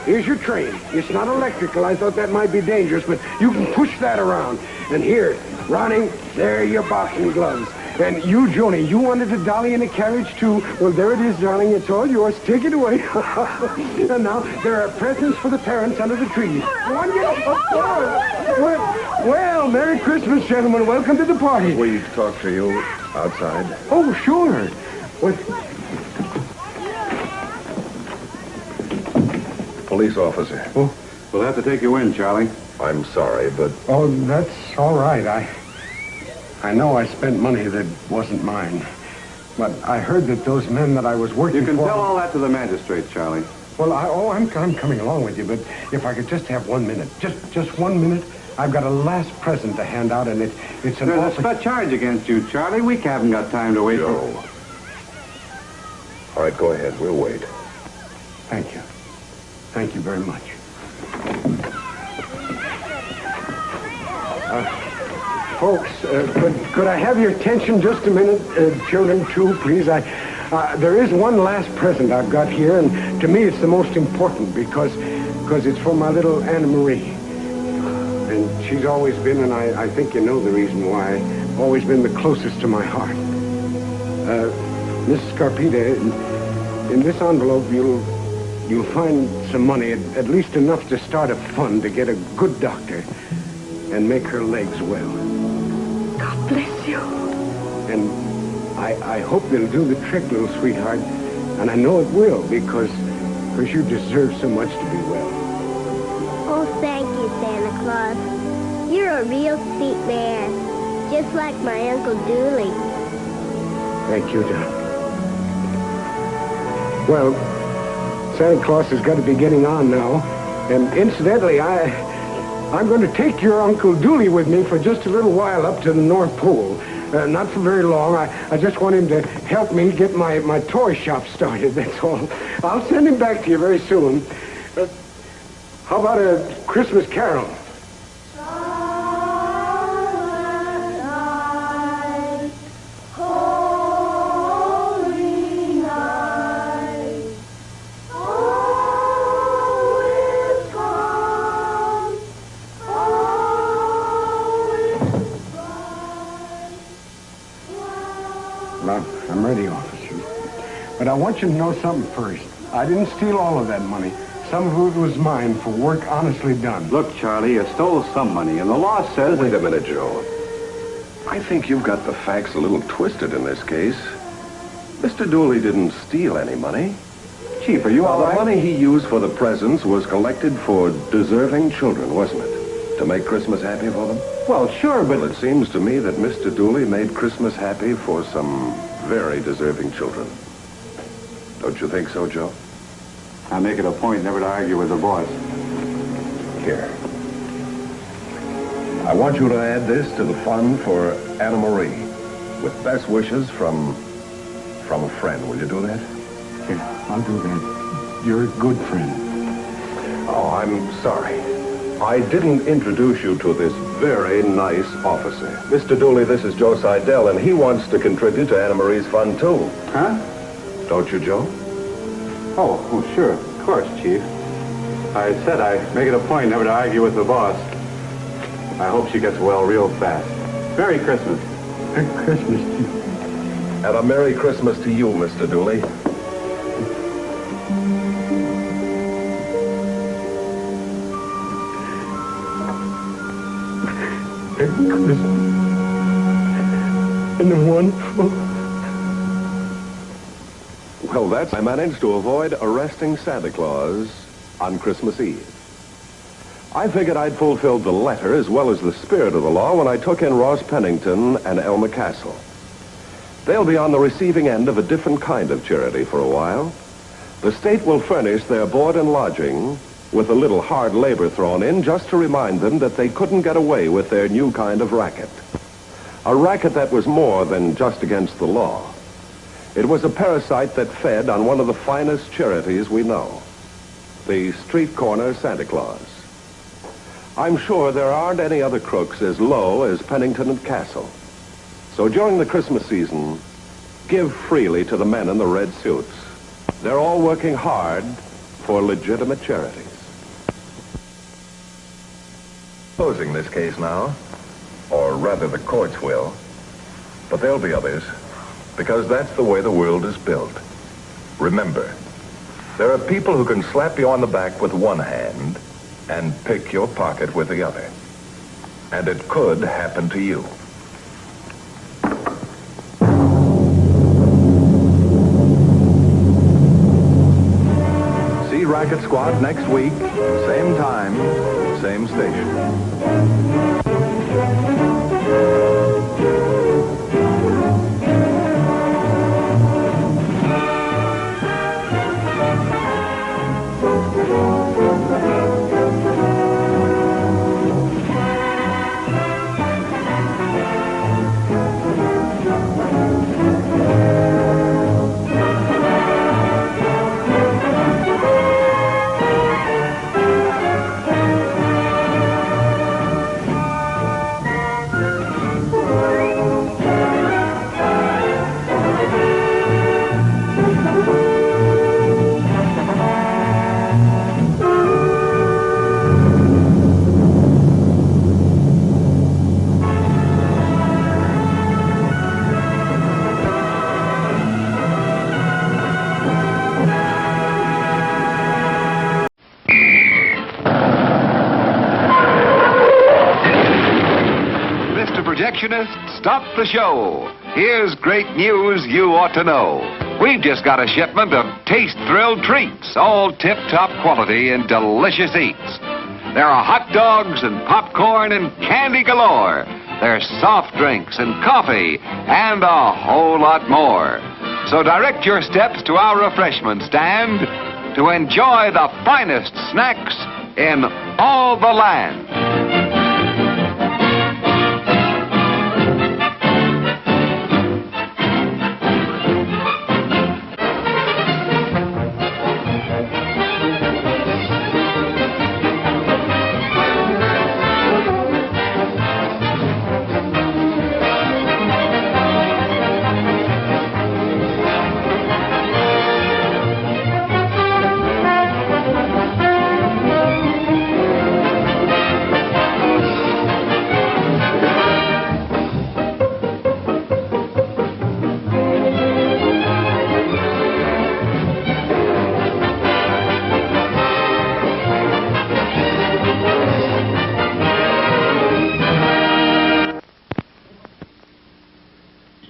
here's your train. It's not electrical. I thought that might be dangerous, but you can push that around. And here, Ronnie, there are your boxing gloves. And you, Joni, you wanted a dolly in a carriage, too? Well, there it is, darling. It's all yours. Take it away. And now, there are presents for the parents under the tree. Well, Merry Christmas, gentlemen. Welcome to the party. We talk to you outside. Oh, sure. Police officer. Oh, we'll have to take you in, Charlie. I'm sorry, but... Oh, that's all right. I know I spent money that wasn't mine. But I heard that those men that I was working for... You can tell all that to the magistrate, Charlie. Well, I'm coming along with you, but if I could just have 1 minute. Just 1 minute. I've got a last present to hand out, and it's an There's a charge against you, Charlie. We haven't got time to wait for... All right, go ahead. We'll wait. Thank you. Thank you very much. Folks, could I have your attention just a minute? Children, too, please. There is one last present I've got here, and to me it's the most important because it's for my little Anna Marie. And she's always been, and I think you know the reason why, always been the closest to my heart. Mrs. Scarpita, in this envelope you'll find some money, at least enough to start a fund to get a good doctor and make her legs well. God bless you. And I hope it'll do the trick, little sweetheart. And I know it will, because you deserve so much to be well. Oh, thank you, Santa Claus. You're a real sweet man, just like my Uncle Dooley. Thank you, John. Well, Santa Claus has got to be getting on now. And incidentally, I'm going to take your Uncle Dooley with me for just a little while up to the North Pole. Not for very long. I just want him to help me get my toy shop started, that's all. I'll send him back to you very soon. How about a Christmas carol? I'm ready, officer. But I want you to know something first. I didn't steal all of that money. Some of it was mine for work honestly done. Look, Charlie, you stole some money, and the law says... Wait a minute, Joe. I think you've got the facts a little twisted in this case. Mr. Dooley didn't steal any money. Chief, are you all right? The money he used for the presents was collected for deserving children, wasn't it? To make Christmas happy for them? Well, sure, but... Well, it seems to me that Mr. Dooley made Christmas happy for some very deserving children. Don't you think so, Joe? I make it a point never to argue with the boss. Here. I want you to add this to the fund for Anna Marie. With best wishes from a friend. Will you do that? Here, I'll do that. You're a good friend. Oh, I'm sorry. I didn't introduce you to this very nice officer. Mr. Dooley, this is Joe Seidel, and he wants to contribute to Anna Marie's fund, too. Huh? Don't you, Joe? Oh, well, sure. Of course, Chief. I said I make it a point never to argue with the boss. I hope she gets well real fast. Merry Christmas. Merry Christmas to you. And a Merry Christmas to you, Mr. Dooley. Merry Christmas. And a wonderful... Well, I managed to avoid arresting Santa Claus on Christmas Eve. I figured I'd fulfilled the letter as well as the spirit of the law when I took in Ross Pennington and Elma Castle. They'll be on the receiving end of a different kind of charity for a while. The state will furnish their board and lodging with a little hard labor thrown in just to remind them that they couldn't get away with their new kind of racket. A racket that was more than just against the law. It was a parasite that fed on one of the finest charities we know, the street corner Santa Claus. I'm sure there aren't any other crooks as low as Pennington and Castle. So during the Christmas season, give freely to the men in the red suits. They're all working hard for legitimate charities. Closing this case now, or rather the courts will, but there'll be others, because that's the way the world is built. Remember, there are people who can slap you on the back with one hand and pick your pocket with the other. And it could happen to you. See Racket Squad next week, same time, same station. Stop the show. Here's great news you ought to know. We've just got a shipment of taste-thrilled treats, all tip-top quality and delicious eats. There are hot dogs and popcorn and candy galore. There's soft drinks and coffee and a whole lot more. So direct your steps to our refreshment stand to enjoy the finest snacks in all the land.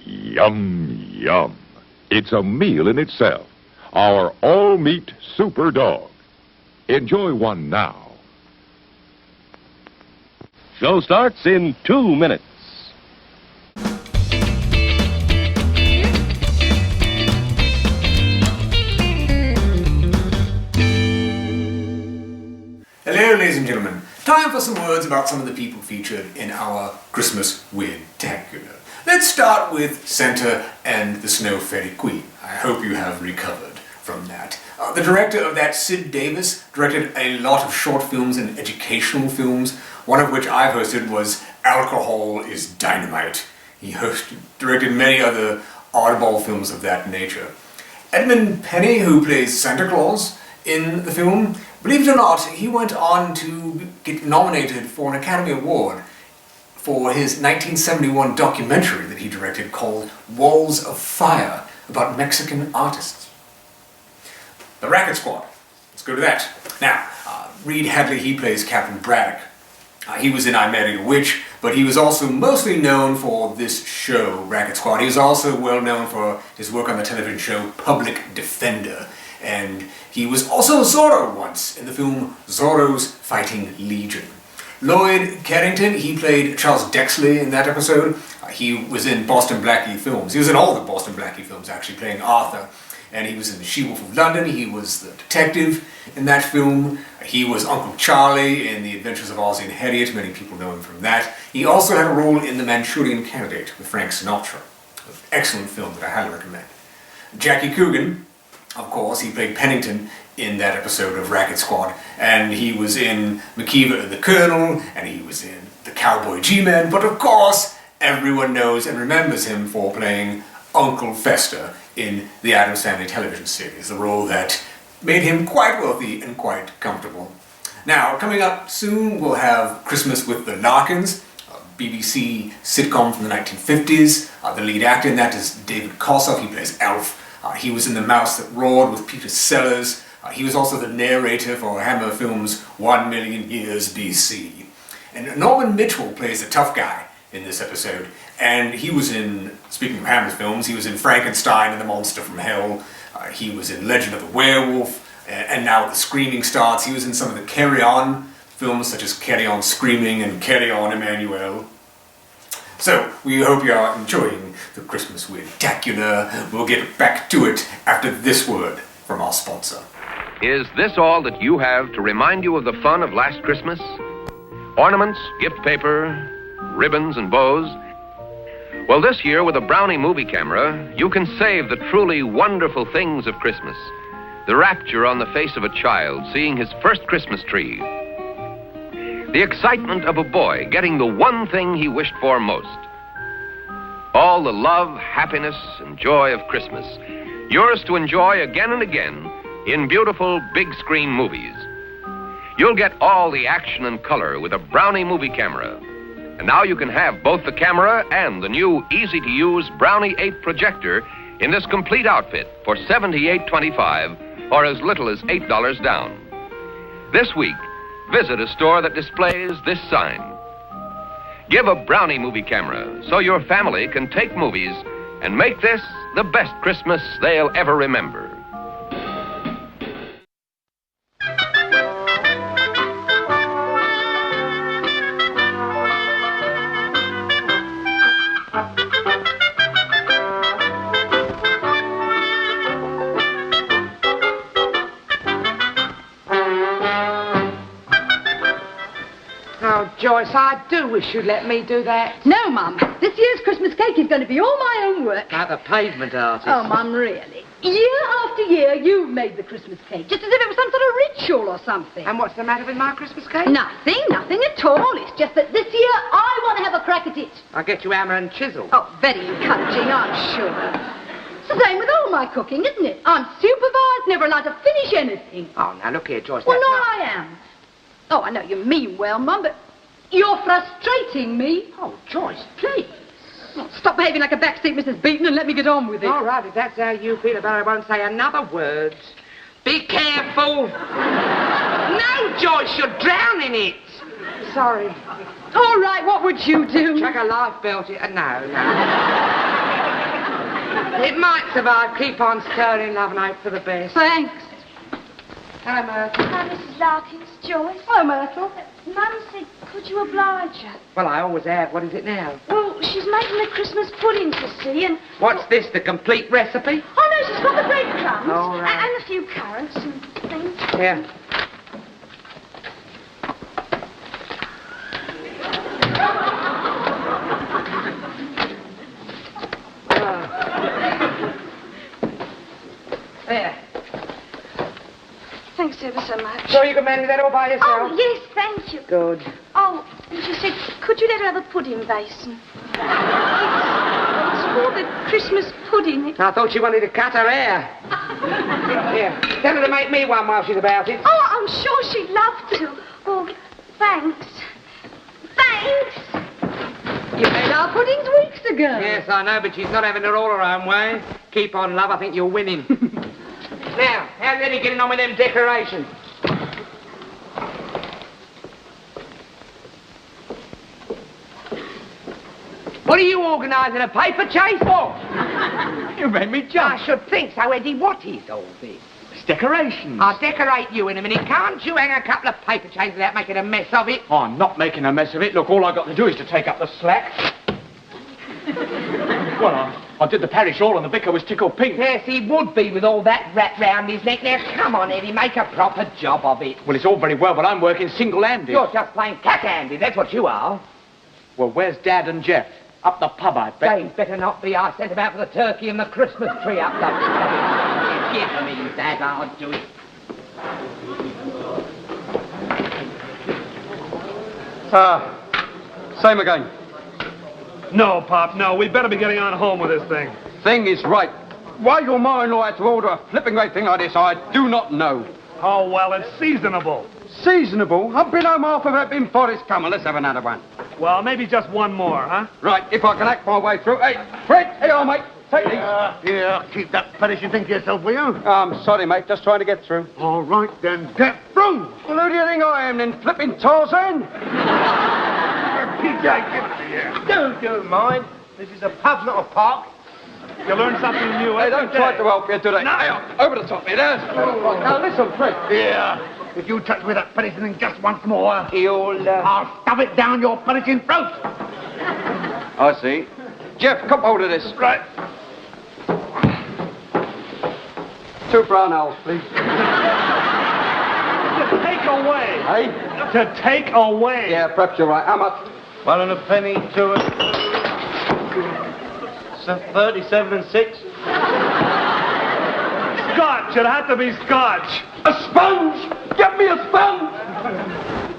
Yum, yum. It's a meal in itself. Our all-meat super dog. Enjoy one now. Show starts in 2 minutes. Hello, ladies and gentlemen. Time for some words about some of the people featured in our Christmas Weird-Tacular. Let's start with Santa and the Snow Fairy Queen. I hope you have recovered from that. The director of that, Sid Davis, directed a lot of short films and educational films, one of which I've hosted was Alcohol is Dynamite. He directed many other oddball films of that nature. Edmund Penny, who plays Santa Claus in the film, believe it or not, he went on to get nominated for an Academy Award for his 1971 documentary that he directed called Walls of Fire, about Mexican artists. The Racket Squad. Let's go to that. Now, Reed Hadley, he plays Captain Braddock. He was in I Married a Witch, but he was also mostly known for this show, Racket Squad. He was also well known for his work on the television show Public Defender. And he was also Zorro once in the film Zorro's Fighting Legion. Lloyd Carrington, he played Charles Dexley in that episode. He was in Boston Blackie films. He was in all the Boston Blackie films, actually, playing Arthur. And he was in The She-Wolf of London. He was the detective in that film. He was Uncle Charlie in The Adventures of Ozzie and Harriet. Many people know him from that. He also had a role in The Manchurian Candidate with Frank Sinatra. An excellent film that I highly recommend. Jackie Coogan, of course, he played Pennington in that episode of Racket Squad, and he was in McKeever and the Colonel, and he was in The Cowboy G-Man, but of course, everyone knows and remembers him for playing Uncle Fester in the Adam Sandler television series, a role that made him quite wealthy and quite comfortable. Now, coming up soon, we'll have Christmas with the Larkins, a BBC sitcom from the 1950s. The lead actor in that is David Kossoff. He plays Alf. He was in The Mouse That Roared with Peter Sellers. He was also the narrator for Hammer Films' 1 Million Years BC. And Norman Mitchell plays the tough guy in this episode. And he was in, speaking of Hammer Films, he was in Frankenstein and the Monster from Hell. He was in Legend of the Werewolf. And now The Screaming Starts. He was in some of the Carry On films, such as Carry On Screaming and Carry On Emmanuel. So, we hope you are enjoying the Christmas Weird-tacular. We'll get back to it after this word from our sponsor. Is this all that you have to remind you of the fun of last Christmas? Ornaments, gift paper, ribbons and bows? Well, this year with a Brownie movie camera, you can save the truly wonderful things of Christmas. The rapture on the face of a child seeing his first Christmas tree. The excitement of a boy getting the one thing he wished for most. All the love, happiness, and joy of Christmas. Yours to enjoy again and again in beautiful big screen movies. You'll get all the action and color with a Brownie movie camera. And now you can have both the camera and the new easy-to-use Brownie 8 projector in this complete outfit for $78.25 or as little as $8 down. This week, visit a store that displays this sign. Give a Brownie movie camera so your family can take movies and make this the best Christmas they'll ever remember. Joyce, I do wish you'd let me do that. No, Mum. This year's Christmas cake is going to be all my own work. Like the pavement artist. Oh, Mum, really? Year after year, you've made the Christmas cake, just as if it was some sort of ritual or something. And what's the matter with my Christmas cake? Nothing at all. It's just that this year, I want to have a crack at it. I'll get you hammer and chisel. Oh, very encouraging, I'm sure. It's the same with all my cooking, isn't it? I'm supervised, never allowed to finish anything. Oh, now, look here, Joyce. Well, no, I am. Oh, I know you mean well, Mum, but you're frustrating me. Oh, Joyce, please. Oh, stop behaving like a backseat Mrs. Beaton and let me get on with it. All right, if that's how you feel about it, I won't say another word. Be careful. No, Joyce, you're drowning it. Sorry. All right, what would you do? Chuck a life belt in. No. It might survive. Keep on stirring, love, and hope for the best. Thanks. Hello, Myrtle. Hi, Mrs. Larkins. Joyce. Hello, Myrtle. Mum said, could you oblige her? Well, I always have. What is it now? Well, she's making a Christmas pudding to see, and... What's this, the complete recipe? Oh, no, she's got the breadcrumbs. All right. And a few carrots and things. Here. There. Thanks ever so much. Sure you can manage that all by yourself? Oh, yes, thank you. Good. Oh, and she said, could you let her have a pudding basin? It's for the Christmas pudding. I thought she wanted to cut her hair. Here, tell her to make me one while she's about it. Oh, I'm sure she'd love to. Oh, thanks. Thanks. You made our puddings weeks ago. Yes, I know, but she's not having it all her own way. Keep on, love. I think you're winning. Now, how's Eddie getting on with them decorations? What are you organising a paper chase for? You made me jump. I should think so, Eddie. What is all this? It's decorations. I'll decorate you in a minute. Can't you hang a couple of paper chases without making a mess of it? Oh, I'm not making a mess of it. Look, all I've got to do is to take up the slack. Well, I did the parish all and the vicar was tickled pink. Yes, he would be with all that wrapped round his neck. Now, come on, Eddie, make a proper job of it. Well, it's all very well, but I'm working single-handed. You're just plain cat-handed, that's what you are. Well, where's Dad and Jeff? Up the pub, I bet. They'd better not be. I sent them out for the turkey and the Christmas tree up the pub. Give me that, I'll do it. Same again. No, Pop, no. We'd better be getting on home with this thing. Thing is right. Why your mother-in-law had to order a flipping great thing like this, I do not know. Oh, well, it's seasonable. Seasonable? I've been home half of it before this. Come on, let's have another one. Well, maybe just one more, huh? Right, if I can act my way through. Hey, Fred, here, old mate. Take these. Yeah, keep that perishing thing to yourself, will you? I'm sorry, mate. Just trying to get through. All right, then. Get through! Well, who do you think I am, then? Flipping Tarzan? PJ, give it to you. Don't mind. This is a pub, not a park. You learn something new Hey, don't try to help you, do they? No. Hey, over the top here, there's. Now, listen, Fred. Yeah. If you touch me with that perishing thing just once more, I'll stuff it down your perishing throat. I see. Jeff, come hold of this. Right. 2 brown owls, please. To take away. Hey? To take away. Yeah, perhaps you're right. How much? 1 and a penny, 2 and... 37 and 6. Scotch. It had to be Scotch. A sponge! Get me a sponge!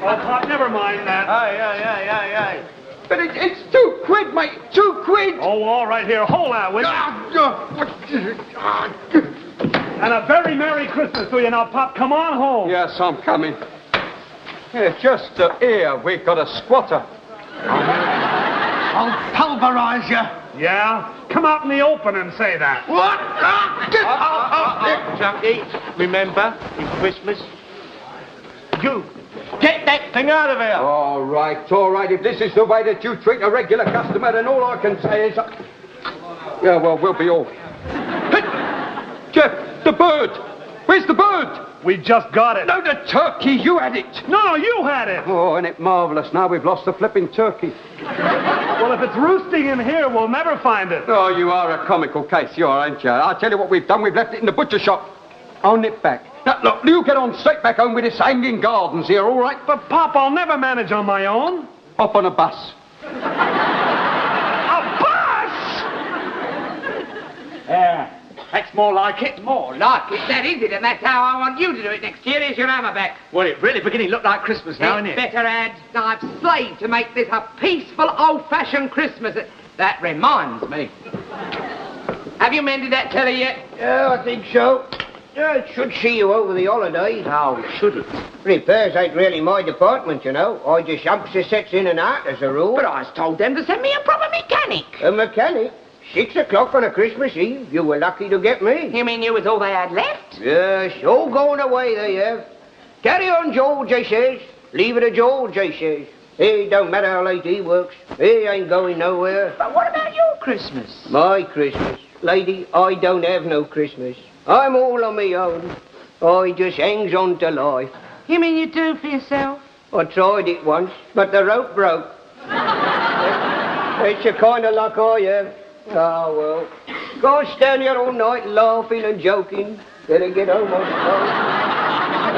Oh, Pop, never mind that. Aye. But it's 2 quid, mate. 2 quid. Oh, all right, here. Hold that, will you? And a very Merry Christmas to you. Now, Pop, come on home. Yes, I'm coming. Yeah, just here, we've got a squatter. I'll pulverize you. Yeah? Come out in the open and say that. What? Junkie, remember, it's Christmas. You, get that thing out of here. All right. If this is the way that you treat a regular customer, then all I can say is... Yeah, well, we'll be off. Hey, Jeff, the bird. Where's the bird? We just got it. No, the turkey. You had it. No, you had it. Oh, isn't it marvellous? Now we've lost the flipping turkey. Well, if it's roosting in here, we'll never find it. Oh, you are a comical case, you are, ain't you? I'll tell you what we've done. We've left it in the butcher shop. I'll nip back. Now, look, you get on straight back home with this hanging gardens here, all right? But, Pop, I'll never manage on my own. Hop on a bus. A bus? Yeah. That's more like it. More like it, that is it, and that's how I want you to do it next year. Here's your hammer back. Well, it really beginning to look like Christmas now, isn't it? Better add, I've slaved to make this a peaceful, old-fashioned Christmas. That reminds me. Have you mended that telly yet? Yeah, I think so. Yeah, it should see you over the holidays. Oh, should it? Repairs ain't really my department, you know. I just humps the sets in and out as a rule. But I was told them to send me a proper mechanic. A mechanic? 6 o'clock on a Christmas Eve. You were lucky to get me. You mean you was all they had left? Yes, all going away they have. Carry on, George, I says. Leave it to George, I says. It don't matter how late he works. He ain't going nowhere. But what about your Christmas? My Christmas? Lady, I don't have no Christmas. I'm all on my own. I just hangs on to life. You mean you do for yourself? I tried it once, but the rope broke. It's a kind of luck I have. Oh, well. Go stand here all night laughing and joking. Better get home on time.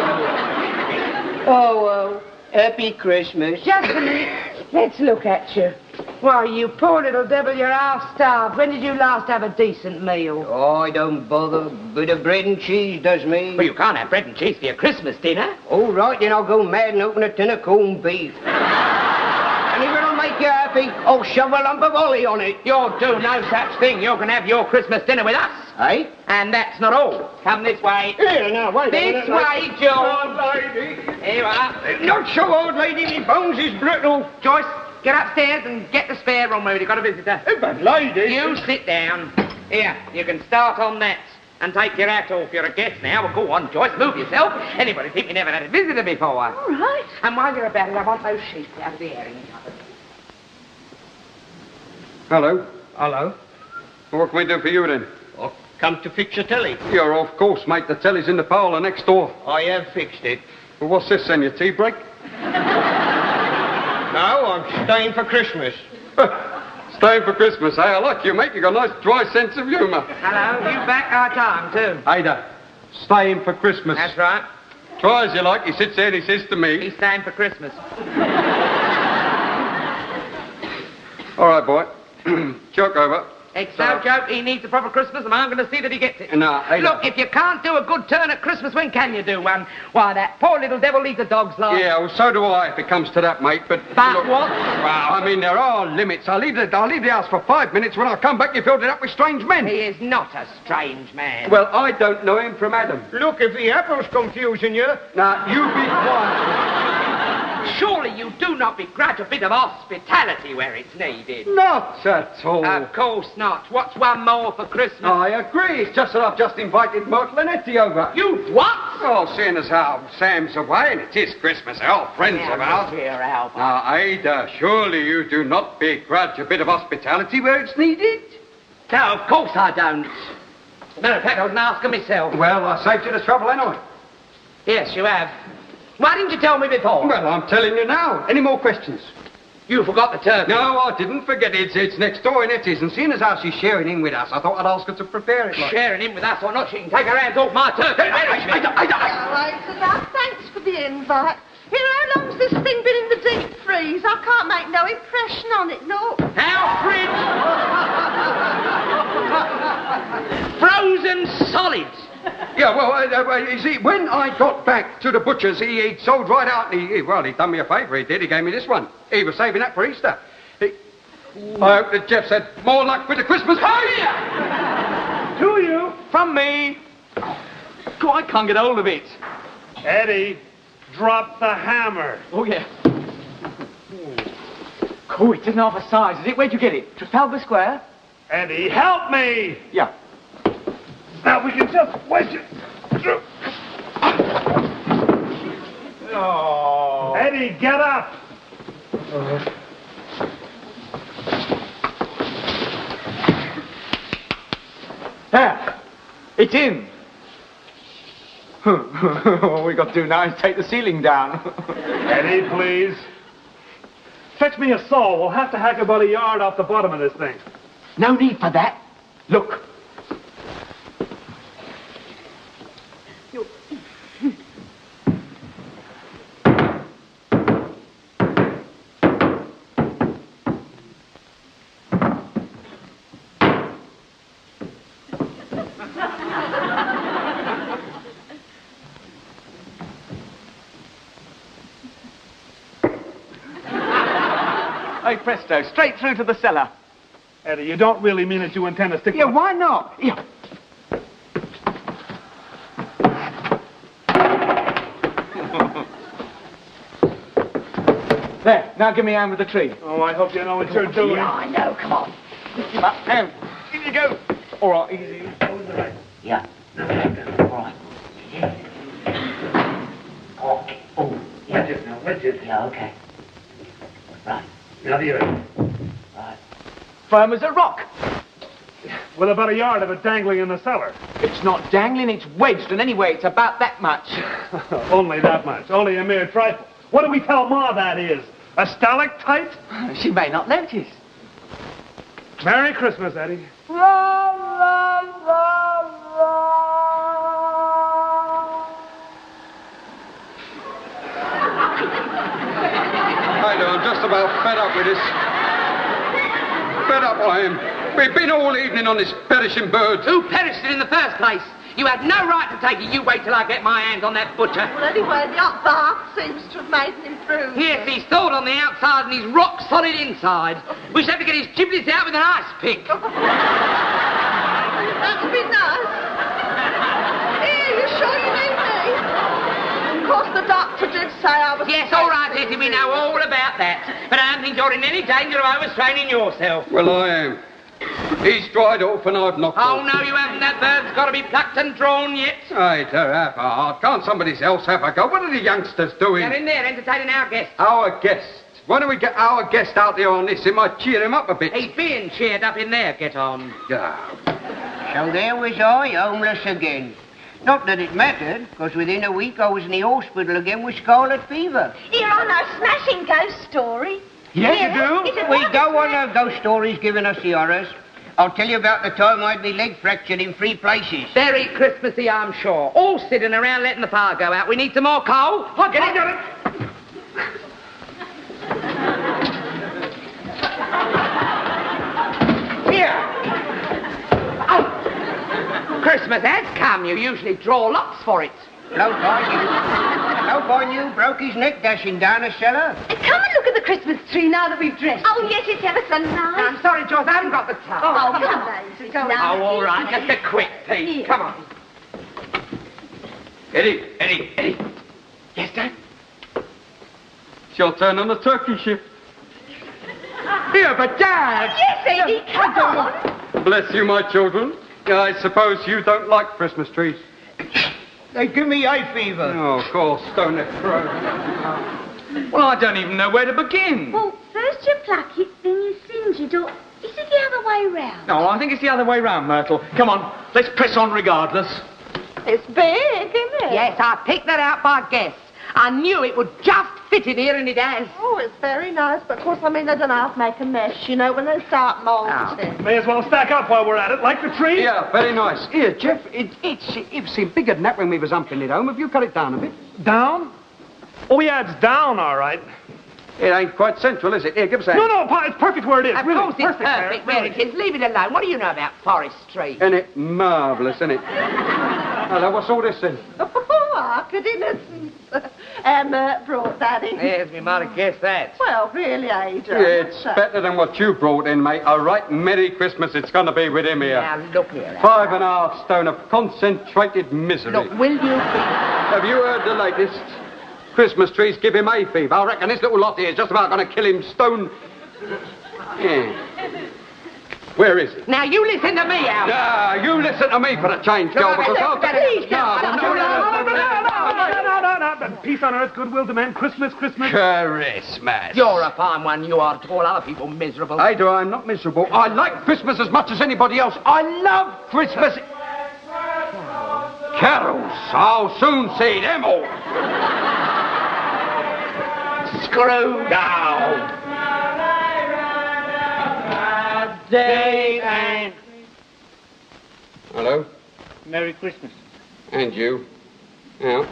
Oh, well. Happy Christmas. Just a minute. Let's look at you. Why, you poor little devil, you're half-starved. When did you last have a decent meal? Oh, I don't bother. Bit of bread and cheese does me. Well, you can't have bread and cheese for your Christmas dinner. All right, then I'll go mad and open a tin of corned beef. And if it'll make you happy, I'll shove a lump of holly on it. You'll do no such thing. You can have your Christmas dinner with us. Eh? And that's not all. Come this way. Here, now, wait a minute. This way, George. Old lady. Here you are. Not so, old lady. Me bones is brittle. Joyce, get upstairs and get the spare room where you've got a visitor. But lady... You sit down. Here, you can start on that. And take your hat off. You're a guest now. Well, go on, Joyce. Move yourself. Anybody think we never had a visitor before? All right. And while you're about it, I want those sheets out of the airing cupboard. Hello. Hello. What can we do for you, then? I've come to fix your telly. Yeah, of course, mate. The telly's in the parlour next door. I have fixed it. Well, what's this, then? Your tea break? No, I'm staying for Christmas. Staying for Christmas, eh? I like you, mate. You got a nice dry sense of humour. Hello, you back our time, too. Ada, staying for Christmas. That's right. Try as you like, he sits there and he says to me... He's staying for Christmas. All right, boy. Joke over. It's no joke. He needs a proper Christmas, and I'm going to see that he gets it. No, Ada. Look, if you can't do a good turn at Christmas, when can you do one? Why, that poor little devil leaves a dog's life. Yeah, well, so do I, if it comes to that, mate, but... But look, what? Well, I mean, there are limits. I'll leave the house for 5 minutes. When I come back, you filled it up with strange men. He is not a strange man. Well, I don't know him from Adam. Look, if the apple's confusing you... Now, you be quiet. Surely you do not begrudge a bit of hospitality where it's needed. Not at all. Of course not. What's one more for Christmas? I agree. It's just that I've just invited Myrtle and Etty over. You what? Oh, seeing as how Sam's away and it is Christmas, our friends of ours. Here, Albert. Now, Ada, surely you do not begrudge a bit of hospitality where it's needed? No, of course I don't. As a matter of fact, I was asking myself. Well, I saved you the trouble anyway. Yes, you have. Why didn't you tell me before? Well, I'm telling you now. Any more questions? You forgot the turkey. No, I didn't forget it. It's next door in Etty's, and seeing as how she's sharing in with us, I thought I'd ask her to prepare it. Sharing in with us or not, she can take her hands off my turkey. Thanks for the invite. You know, how long's this thing been in the deep freeze? I can't make no impression on it, look. Alfred! Frozen solids. Yeah, well, you see, when I got back to the butcher's, he'd sold right out, and he'd done me a favour, he did. He gave me this one. He was saving that for Easter. I hope that Jeff said, more luck with the Christmas party! To you. From me. God, I can't get hold of it. Eddie, drop the hammer. Oh, yeah. Oh, it isn't half a size, is it? Where'd you get it? Trafalgar Square? Eddie, help me! Yeah. Now we can just wedge it through. Oh. Eddie, get up! There. It's in. All we got to do now is take the ceiling down. Eddie, please. Fetch me a saw. We'll have to hack about a yard off the bottom of this thing. No need for that. Look. Hey, presto, straight through to the cellar. Eddie, you don't really mean that you intend to stick... Yeah, why not? Yeah. There, now give me a hand with the tree. Oh, I hope you know what you're doing. Yeah, I know, come on. Lift him up, now. Here you go. All right, easy. Over the right. Yeah. All right. Okay. Oh, yeah. Wedge it now, wedge it. Yeah, okay. Right. Now the other. Right. Firm as a rock. With about a yard of it dangling in the cellar. It's not dangling, it's wedged, and anyway, it's about that much. Only that much. Only a mere trifle. What do we tell Ma that is? A stalactite? She may not notice. Merry Christmas, Eddie. I know, I'm just about fed up with this. Fed up I am. We've been all evening on this perishing bird. Who perished it in the first place? You had no right to take it. You wait till I get my hands on that butcher. Well, anyway, the hot bath seems to have made an improvement. Yes, he's thawed on the outside and he's rock solid inside. We should have to get his giblets out with an ice pick. That would be nice. Here, you sure you need me? Of course, the doctor did say I was... Yes, all right, Etty, we know all about that. But I don't think you're in any danger of overstraining yourself. Well, I am. He's dried off and I've knocked Oh, off. no, you haven't. That bird's got to be plucked and drawn yet. Hey, to have a heart. Can't somebody else have a go? What are the youngsters doing? They're in there entertaining our guests. Our guest. Why don't we get our guest out there on this? It might cheer him up a bit. He's being cheered up in there, get on. Yeah. So there was I, homeless again. Not that it mattered, because within a week I was in the hospital again with scarlet fever. Here on our smashing ghost story. Yes, you do? We go on ghost stories giving us the horrors. I'll tell you about the time I had my leg fractured in 3 places. Very Christmassy, I'm sure. All sitting around letting the fire go out. We need some more coal. I'll get it. Here. Oh. Christmas has come. You usually draw lots for it. Bloke I knew broke his neck dashing down a cellar. Come and look at the Christmas tree now that we've dressed. Oh, yes, it's ever so nice. I'm sorry, Joyce, I haven't got the time. Oh, come on. Oh, all right, just a quick piece. Come on. Eddie. Yes, Dad? It's your turn on the turkey shift. Here, but Dad! Yes, Eddie, come on. Bless you, my children. I suppose you don't like Christmas trees. They give me hay fever. Oh, of course, don't it, Crow? Well, I don't even know where to begin. Well, first you pluck it, then you singe it, or is it the other way round? No, I think it's the other way round, Myrtle. Come on, let's press on regardless. It's big, isn't it? Yes, I picked that out by guess. I knew it would just fit in here, and it has. Oh, it's very nice, but of course, I mean, they don't have to make a mess, you know, when they start molting. May as well stack up while we're at it, like the tree. Yeah, very nice. Here, Jeff, it seemed bigger than that when we was humping it home. Have you cut it down a bit? Down? Oh, yeah, it's down, all right. It ain't quite central, is it? Here, give us a hand. No, Pa, it's perfect where it is. Of really, course it's perfect where it is. Leave it alone. What do you know about forestry? Isn't it marvellous, isn't it? Hello, what's all this then? Oh, good innocence. Mert brought that in. Yes, we might have guessed that. Well, really, Ada. It's better than what you brought in, mate. A right Merry Christmas it's going to be with him here. Now, look here. 5.5 stone of concentrated misery. Look, will you... Have you heard the latest? Christmas trees give him hay fever. I reckon this little lot here is just about going to kill him stone... Yeah. Where is it? Now, you listen to me, Al. Ah, you listen to me for a change, girl, because I'll... No. Peace on earth, goodwill to men, Christmas. Christmas. You're a fine one. You are to call other people miserable. Ada, I'm not miserable. I like Christmas as much as anybody else. I love Christmas. Carols. I'll soon see them all. Screw down. Hello? Merry Christmas. And you. Yeah.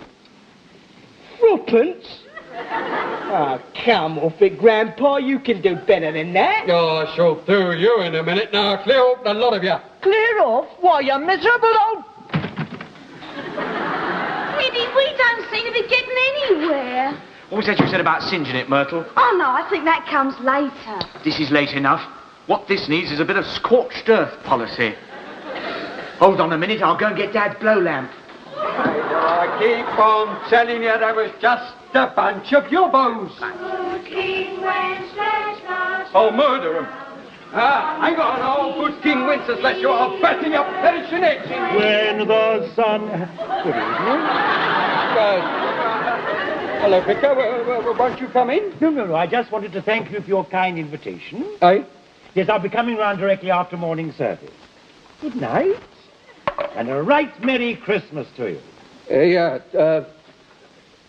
Threepence? Oh, come off it, Grandpa. You can do better than that. Oh, I shall do you in a minute. Now, clear off the lot of you. Clear off? Why, you miserable old... Eddie, we don't seem to be getting anywhere. What was that you said about singeing it, Myrtle? Oh, no, I think that comes later. This is late enough. What this needs is a bit of scorched earth policy. Hold on a minute, I'll go and get Dad's blow lamp. I keep on telling you there was just a bunch of yobbos. I'll murder them. Hang on, old good King Wenceslas, you are betting your perishing eggs in me. When the sun... Good evening. Hello, Vicar. Won't you come in? No. I just wanted to thank you for your kind invitation. Eh? Yes, I'll be coming round directly after morning service. Good night. And a right Merry Christmas to you.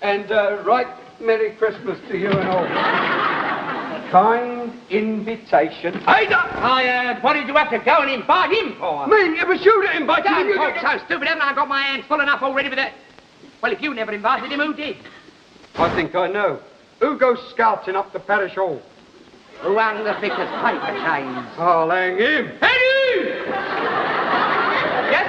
And right Merry Christmas to you and all. Kind invitation. Ada! What did you have to go and invite him for? Me? It was you that invited him. Don't talk so stupid, haven't I got my hands full enough already with that? Well, if you never invited him, who did? I think I know. Who goes scouting up the parish hall? Who hung the vicar's paper chains? I'll hang him. Eddie! Yes?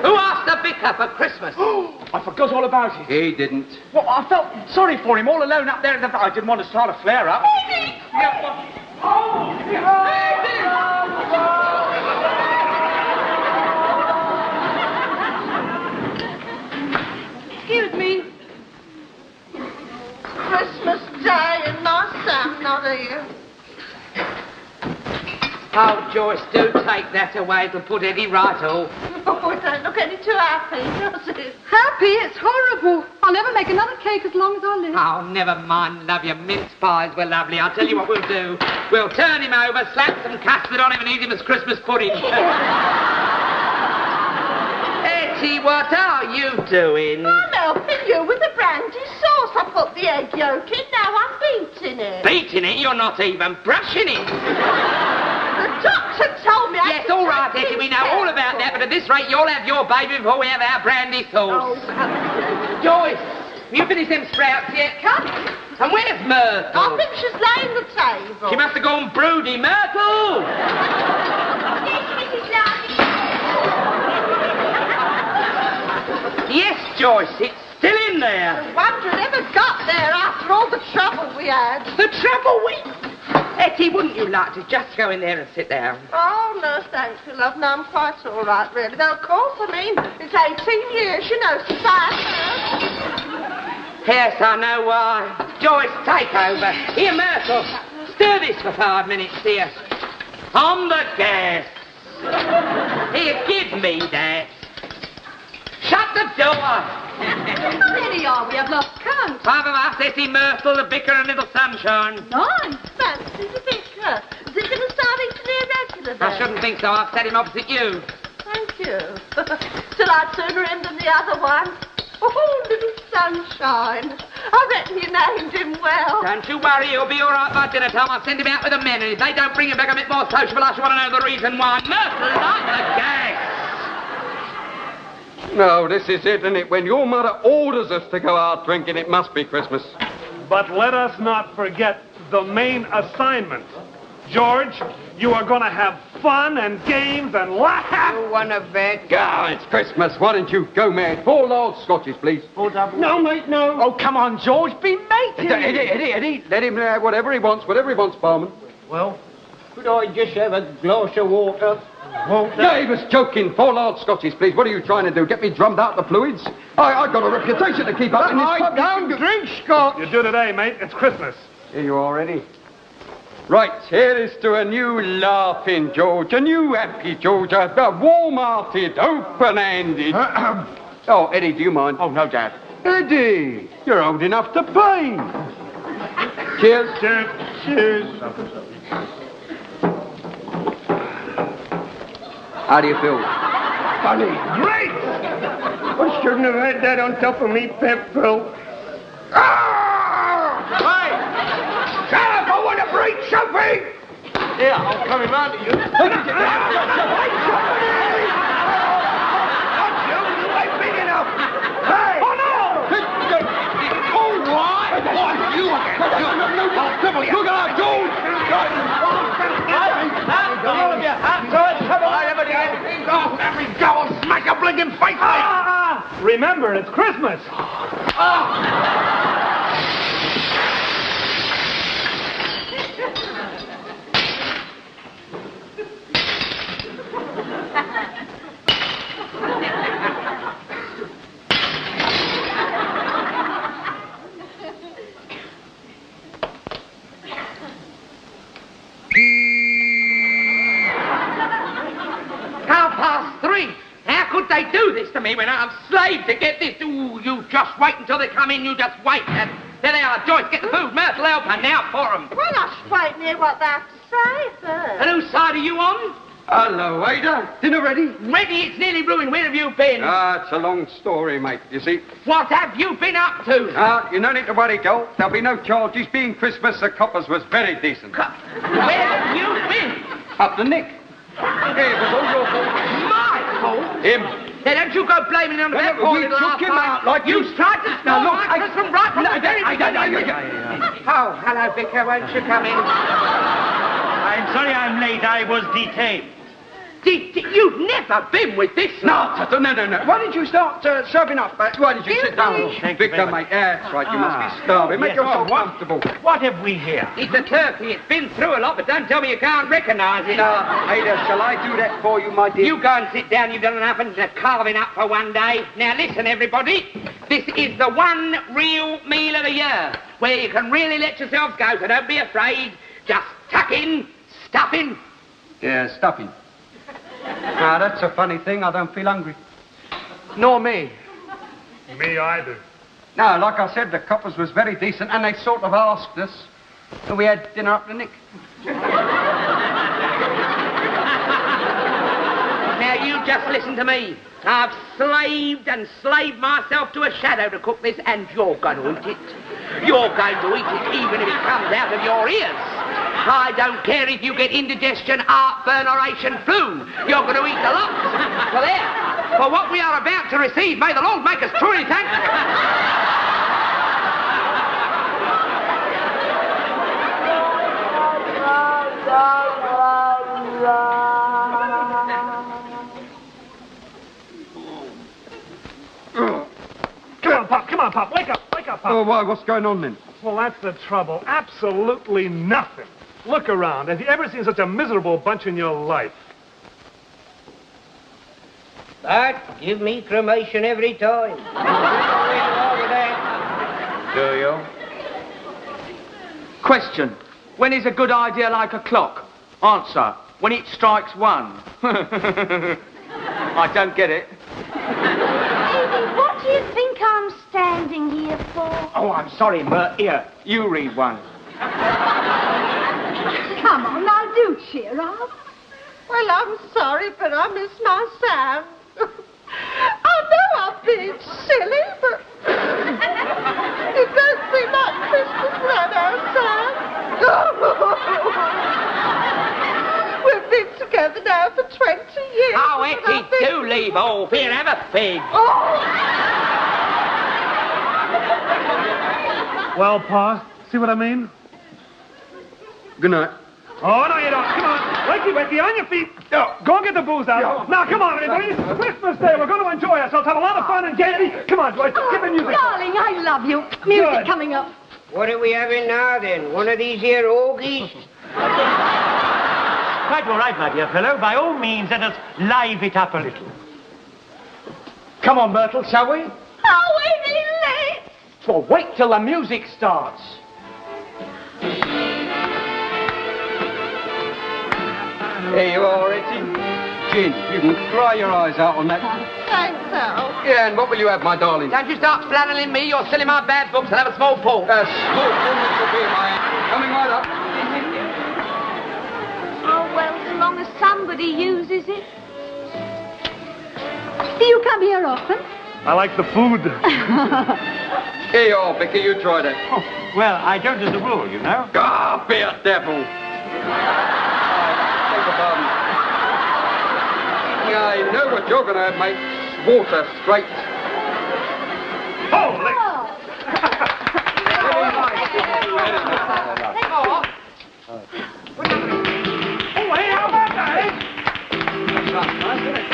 Who asked the vicar for Christmas? I forgot all about it. He didn't. Well, I felt sorry for him all alone up there in the... I didn't want to start a flare-up. Eddie! Yeah, Excuse me. Christmas Day and my son not here. Oh, Joyce, do take that away. It'll put Eddie right all. Oh, it don't look any too happy, does it? Happy? It's horrible. I'll never make another cake as long as I live. Oh, never mind, love you. Mince pies were lovely. I'll tell you what we'll do. We'll turn him over, slap some custard on him and eat him as Christmas pudding. Etty, what are you doing? I'm helping you with the brandy sauce. I put the egg yolk in, now I'm beating it. Beating it? You're not even brushing it. The doctor told me I Yes, all right, Eddie, we know all about that, but at this rate, you'll have your baby before we have our brandy sauce. Oh, Joyce, you finished them sprouts yet? Come. And where's Myrtle? I think she's laying the table. She must have gone broody. Myrtle! Yes, Mrs. Larkins. Yes, Joyce, it's still in there. I wonder it ever got there after all the trouble we had. The trouble we... Etty, wouldn't you like to just go in there and sit down? Oh, no, thank you, love. No, I'm quite all right, really. Though, of course, I mean, it's 18 years, you know, since I heard. Yes, I know why. Joyce, take over. Here, Myrtle, stir this for 5 minutes, dear. On the gas. Here, give me that. Shut the door. How many are we? I've lost count. 5 of us, Etty, Myrtle, the Vicar, and Little Sunshine. Nice. Fancy the vicar. Is he going to start eating irregular then? I shouldn't think so. I've set him opposite you. Thank you. Still, I'd sooner him than the other one. Oh, Little Sunshine. I reckon you named him well. Don't you worry, he'll be all right by dinner time. I'll send him out with the men, and if they don't bring him back a bit more sociable, I shall want to know the reason why. Myrtle, light the gas. No, this is it, isn't it? When your mother orders us to go out drinking, it must be Christmas. But let us not forget the main assignment. George, you are going to have fun and games and laugh. You want a bet? God, it's Christmas. Why don't you go mad? 4 large scotches, please. 4 double. No, mate, no. Oh, come on, George, be mating. Eddie, let him have whatever he wants, barman. Well, could I just have a glass of water? No, he was joking. 4 large scotches, please. What are you trying to do? Get me drummed out the fluids? I've got a reputation to keep up in this pub. I don't drink scotch. You do today, mate. It's Christmas. Here you are, Eddie. Right, here is to a new laughing George, a new happy George, a warm-hearted, open-handed... Oh, Eddie, do you mind? Oh, no, Dad. Eddie, you're old enough to pay. Cheers. Cheers. How do you feel? Funny. Great! I shouldn't have had that on top of me pep pill. Hey! Shut up! I want to break something! Yeah, I'm coming round to you. You ain't big enough! Hey! Oh, no! All right! Oh, you again! No, trouble you! Look out, George! All of you, hands on, come on, everybody. Let me go! I'll smack a blinking face! Remember, it's Christmas. They do this to me when I'm slave to get this. Ooh, you just wait until they come in, you just wait. And there they are. Joyce, get the food. Myrtle, help her now for them. Well, I should wait and hear what they have to say first. And whose side are you on? Hello, Ada. Dinner ready? Ready, it's nearly ruined. Where have you been? It's a long story, mate, you see. What have you been up to? You no need to worry, Joe. There'll be no charges. Being Christmas, the coppers was very decent. Where have you been? Up the Nick. Hey, it was all your fault. My fault? Him. Now, don't you go blaming him on that poor little took him out like you tried to steal my Christmas right from the very beginning. Oh, hello, Vicar. Won't you come in? I'm sorry I'm late. I was detained. You've never been with this lot. No. Why did you start serving up? Why did you sit down? Thank Vicar, you very mate. Yeah, that's right. You must be starving. Make yourself comfortable. What have we here? It's a turkey. It's been through a lot, but don't tell me you can't recognise it. No, Ada, shall I do that for you, my dear? You go and sit down. You've done enough and carving up for one day. Now, listen, everybody. This is the one real meal of the year where you can really let yourselves go, so don't be afraid. Just tuck in, stuff in. Yeah, stuffing. Now, that's a funny thing. I don't feel hungry. Nor me. Me either. No, like I said, the coppers was very decent, and they sort of asked us, and we had dinner up the Nick. Now, Now, you just listen to me. I've slaved and slaved myself to a shadow to cook this, and you're going to eat it. You're going to eat it even if it comes out of your ears. I don't care if you get indigestion, heartburn, or flu. You're going to eat the lot. So there, for what we are about to receive, may the Lord make us truly thankful. Come on, Pop. Wake up, Pop. Oh, why? What's going on then? Well, that's the trouble. Absolutely nothing. Look around. Have you ever seen such a miserable bunch in your life? That give me cremation every time. Do you? Question. When is a good idea like a clock? Answer. When it strikes 1. I don't get it. What do you think I'm standing here for? Oh, I'm sorry, Mert. Here, you read one. Come on, now do cheer up. Well, I'm sorry, but I miss my Sam. I know I've been silly, but it does seem like Christmas without our Sam. We've been together now for 20 years. Oh, Etty, do leave off. Here, have a fig. Well, Pa, see what I mean? Good night. Oh, no, you don't. Come on. Wakey, on your feet. Oh, go and get the booze out. Now, come on, everybody. It's Christmas Day. We're going to enjoy ourselves, have a lot of fun and gaiety. Come on, Joyce. Get the music. Darling, I love you. Music coming up. What are we having now, then? One of these here orgies? Quite all right, my dear fellow. By all means, let us live it up a little. Come on, Myrtle, shall we? Oh, we're really late. Well, wait till the music starts. Here you are, Etty. Gin, you can cry your eyes out on that. Thanks, Al. Yeah, and what will you have, my darling? Don't you start flanneling me. You're selling my bad books. I'll have a small pull. Small pull this will be, mine. Coming right up. Oh, well, as long as somebody uses it. Do you come here often? I like the food. Here you are, Vicky. You try that. Oh, well, I don't as a rule, you know. Ah, be a devil. Yeah, I know what you're going to have, mate. Water straight. Holy! Oh, hey, how about that, eh? That's nice, isn't it?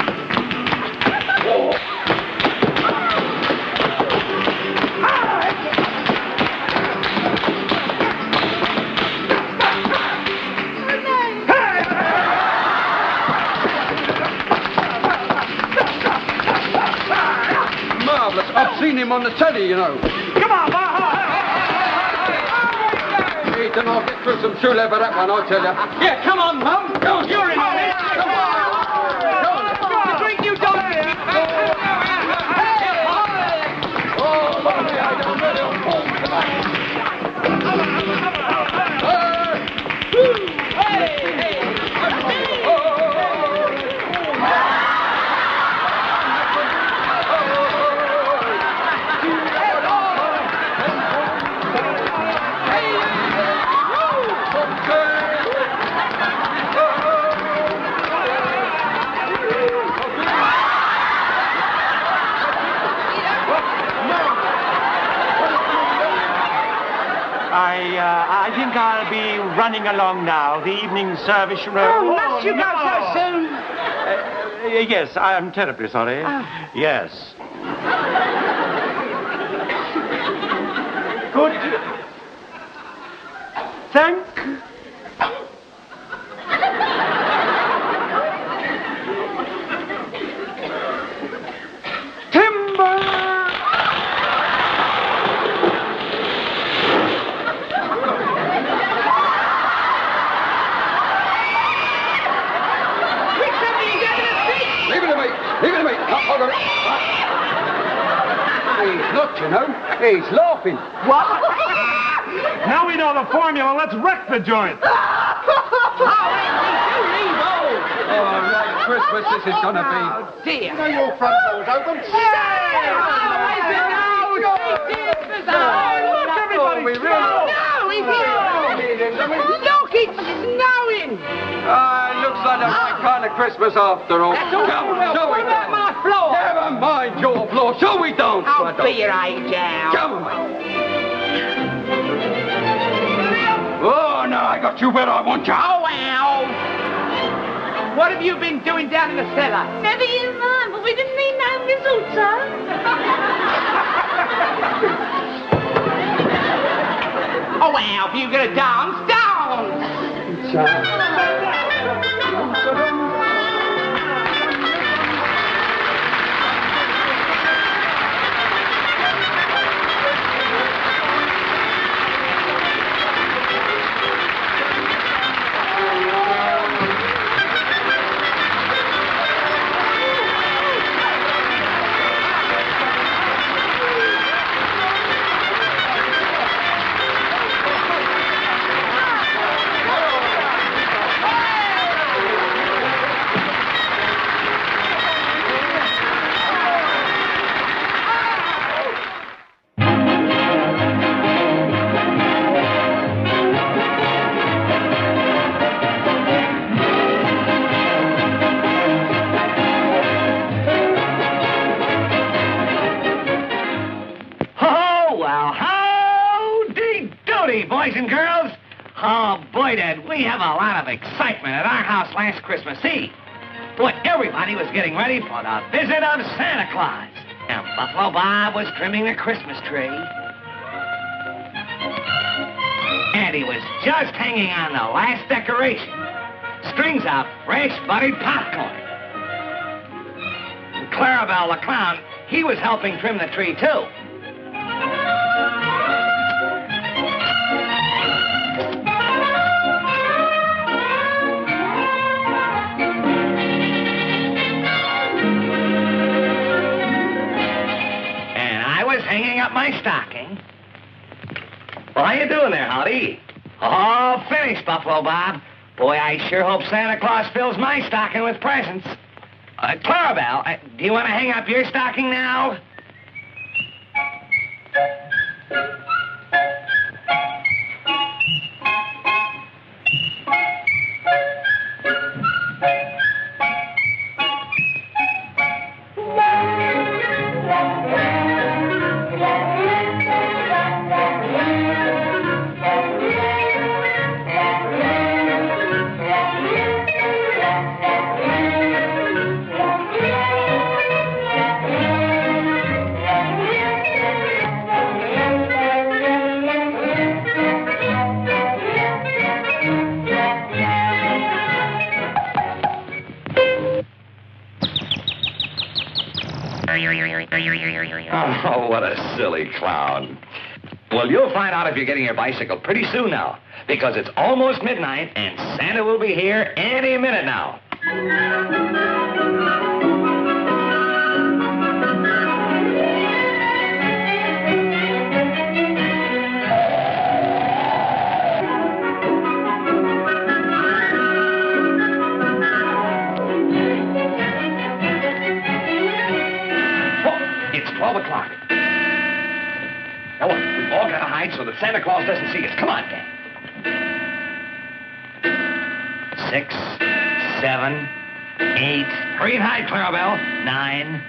Marvellous. I've seen him on the telly, you know. Come on, He did not get through some shoe leather, that one, I tell you. Yeah, come on, Mum. Go, you're in on it. Come on. The drink you don't. I think I'll be running along now. The evening service, you know. Oh, must you go so soon? Yes, I am terribly sorry. Yes. Good. Thank. Timber! Leave it to me. Hold on. He's not, you know. He's laughing. What? Now we know the formula. Let's wreck the joint. Oh, Etty, you leave off. All right. Christmas this is gonna be. Oh, dear. You know your front door's open. Look, it's snowing. It looks like the right kind of Christmas after all. That's all Come, well. shall we What about dance? my floor? Never mind your floor. Shall we dance? Oh, my be your dog? age out. Come on. Oh, no, I got you where I want you. Oh, wow. What have you been doing down in the cellar? Never you mind, but we didn't need no mistletoe. Oh, wow, if you're going to dance, dance. Boys and girls, oh boy, did we have a lot of excitement at our house last Christmas Eve. Boy, everybody was getting ready for the visit of Santa Claus. And Buffalo Bob was trimming the Christmas tree. And he was just hanging on the last decoration. Strings of fresh buttered popcorn. And Clarabelle the clown, he was helping trim the tree too. Hanging up my stocking. Well, how you doing there, Howdy? All finished, Buffalo Bob. Boy, I sure hope Santa Claus fills my stocking with presents. Clarabelle, do you want to hang up your stocking now? Oh, what a silly clown. Well, you'll find out if you're getting your bicycle pretty soon now, because it's almost midnight and Santa will be here any minute now. It's 12 o'clock. Now, look, we've all got to hide so that Santa Claus doesn't see us. Come on, Dan. 6, 7, 8. Hurry and hide, Clarabelle. 9,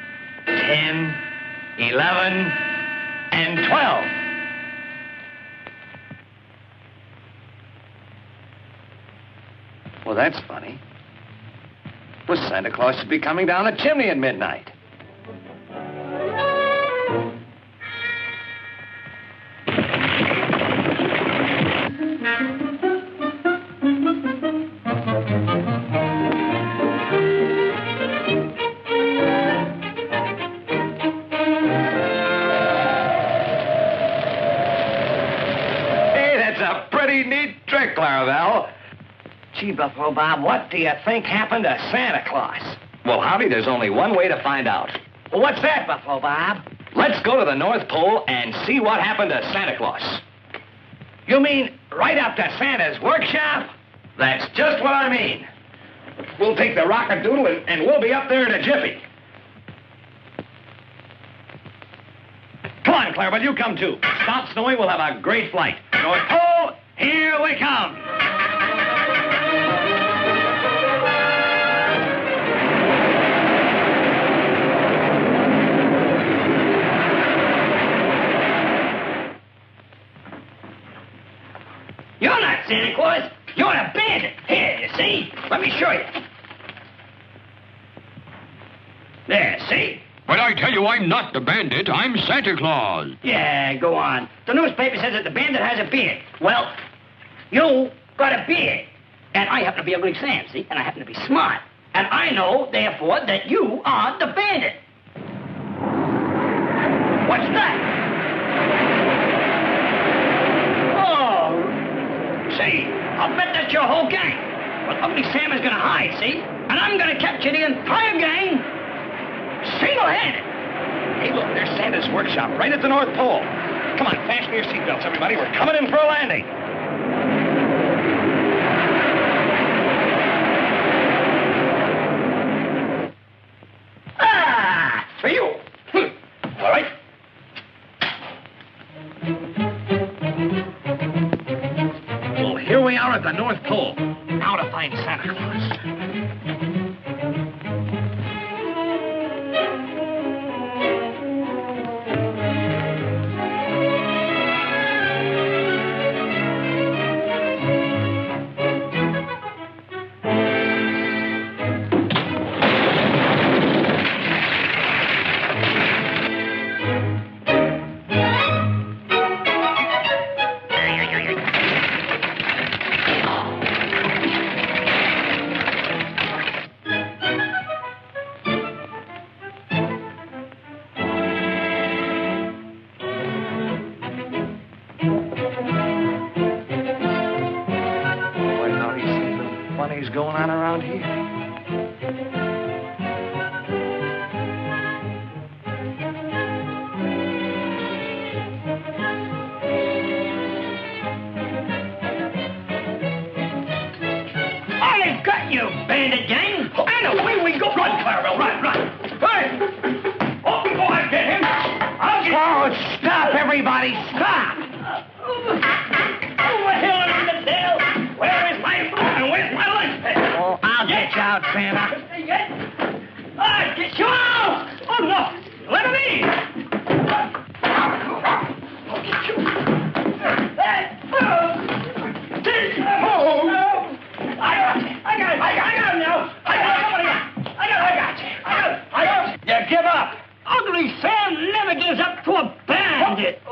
10, 11, and 12. Well, that's funny. Well, Santa Claus should be coming down the chimney at midnight. Clarabelle. Gee, Buffalo Bob, what do you think happened to Santa Claus? Well, Howdy, there's only one way to find out. Well, what's that, Buffalo Bob? Let's go to the North Pole and see what happened to Santa Claus. You mean right up to Santa's workshop? That's just what I mean. We'll take the rocket doodle and we'll be up there in a jiffy. Come on, Clarabelle, you come too. Stop snowing, we'll have a great flight. North Pole, here we come. You're not Santa Claus. You're a bandit. Here, you see? Let me show you. There, see? But I tell you, I'm not the bandit. I'm Santa Claus. Yeah, go on. The newspaper says that the bandit has a beard. Well, you got a beard. And I happen to be Ugly Sam, see? And I happen to be smart. And I know, therefore, that you are the bandit. What's that? See, I'll bet that's your whole gang. Well, Ugly Sam is gonna hide, see? And I'm gonna capture the entire gang single-handed. Hey, look, there's Santa's workshop right at the North Pole. Come on, fasten your seatbelts, everybody. We're coming in for a landing. Ah, for you. All right. Well, here we are at the North Pole. Now to find Santa Claus. Going on around here. I've got you, bandit gang. And away we go. Run, Clarabelle, run. Hey! Oh, go on, get him. I'll get... Oh, stop, everybody, stop! Over here in the dale. Where is my phone and where's my lunch pail? Oh, I'll get you out, Santa. Ah, get you out! Oh, no. Let me in. I'll get you. I got him now. I got you. You give up. Ugly Sam never gives up to a bandit.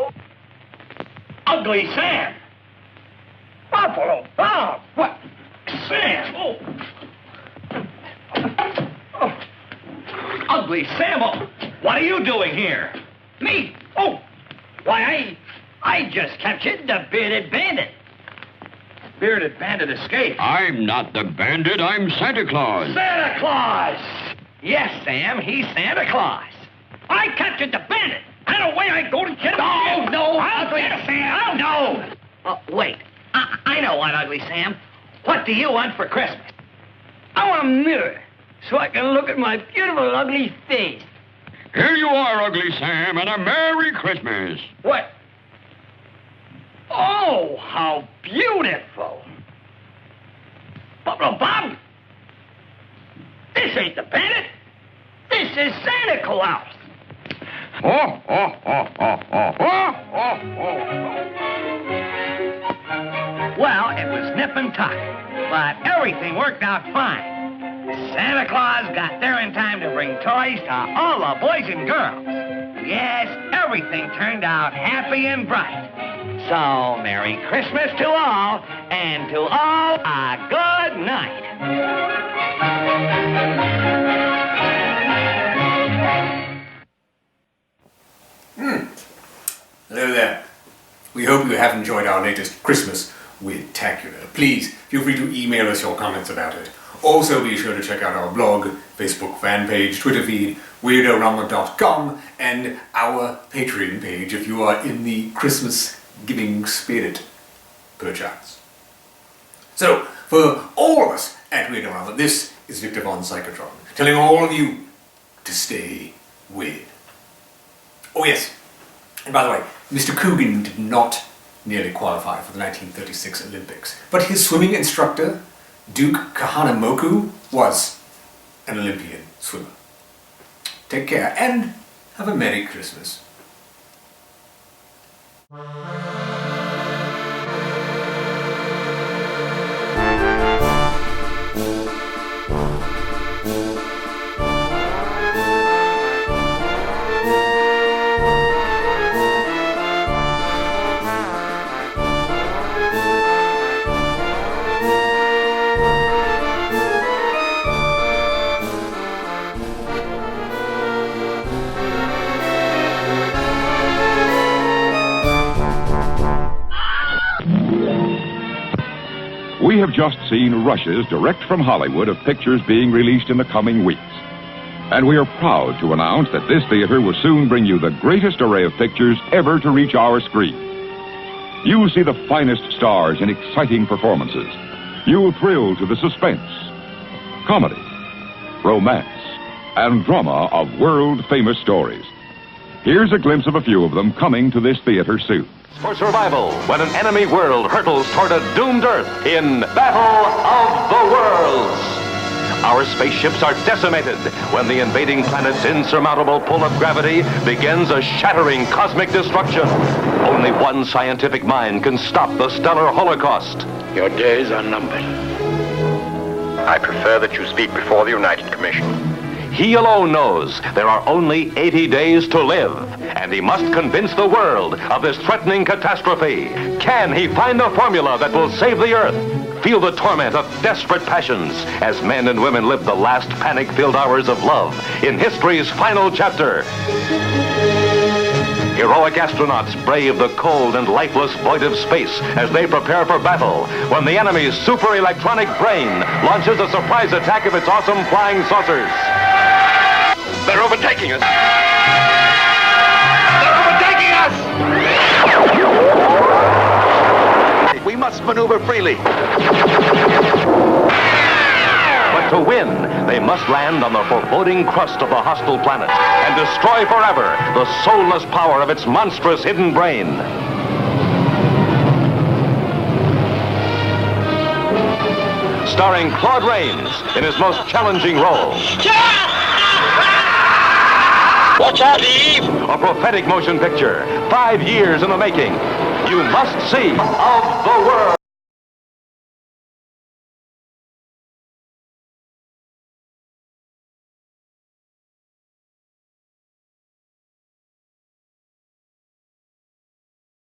Ugly Sam. Buffalo Bob. What? Sam. Oh. Ugly Sam, what are you doing here? Me? Oh. Why, I just captured the bearded bandit. Bearded bandit escaped. I'm not the bandit. I'm Santa Claus. Santa Claus! Yes, Sam, he's Santa Claus. I captured the bandit. And away I go to get him. No, Ugly Sam. No. Wait. I know what, Ugly Sam. What do you want for Christmas? I want a mirror so I can look at my beautiful ugly face. Here you are, Ugly Sam, and a Merry Christmas. What? Oh, how beautiful. Buffalo Bob, this ain't the bandit. This is Santa Claus. Well, it was nip and tuck, but everything worked out fine. Santa Claus got there in time to bring toys to all the boys and girls. Yes, everything turned out happy and bright. So, Merry Christmas to all, and to all a good night. Hello there. We hope you have enjoyed our latest Christmas Weird-tacular. Please feel free to email us your comments about it. Also be sure to check out our blog, Facebook fan page, Twitter feed, Weird-O-Rama.com, and our Patreon page if you are in the Christmas giving spirit, perchance. So, for all of us at Weird-O-Rama, this is Victor von Psychotron, telling all of you to stay weird. Oh yes, and by the way, Mr. Coogan did not nearly qualify for the 1936 Olympics, but his swimming instructor, Duke Kahanamoku, was an Olympian swimmer. Take care and have a Merry Christmas. We have just seen rushes direct from Hollywood of pictures being released in the coming weeks. And we are proud to announce that this theater will soon bring you the greatest array of pictures ever to reach our screen. You will see the finest stars in exciting performances. You will thrill to the suspense, comedy, romance, and drama of world-famous stories. Here's a glimpse of a few of them coming to this theater soon. For survival when an enemy world hurtles toward a doomed Earth in Battle of the Worlds. Our spaceships are decimated when the invading planet's insurmountable pull of gravity begins a shattering cosmic destruction. Only one scientific mind can stop the stellar holocaust. Your days are numbered. I prefer that you speak before the United Commission. He alone knows there are only 80 days to live, and he must convince the world of this threatening catastrophe. Can he find the formula that will save the Earth? Feel the torment of desperate passions as men and women live the last panic-filled hours of love in history's final chapter. Heroic astronauts brave the cold and lifeless void of space as they prepare for battle when the enemy's super-electronic brain launches a surprise attack of its awesome flying saucers. They're overtaking us! They're overtaking us! We must maneuver freely. But to win, they must land on the foreboding crust of the hostile planet and destroy forever the soulless power of its monstrous hidden brain. Starring Claude Rains in his most challenging role. Watch out, Eve! A prophetic motion picture, 5 years in the making. You must see Of the World.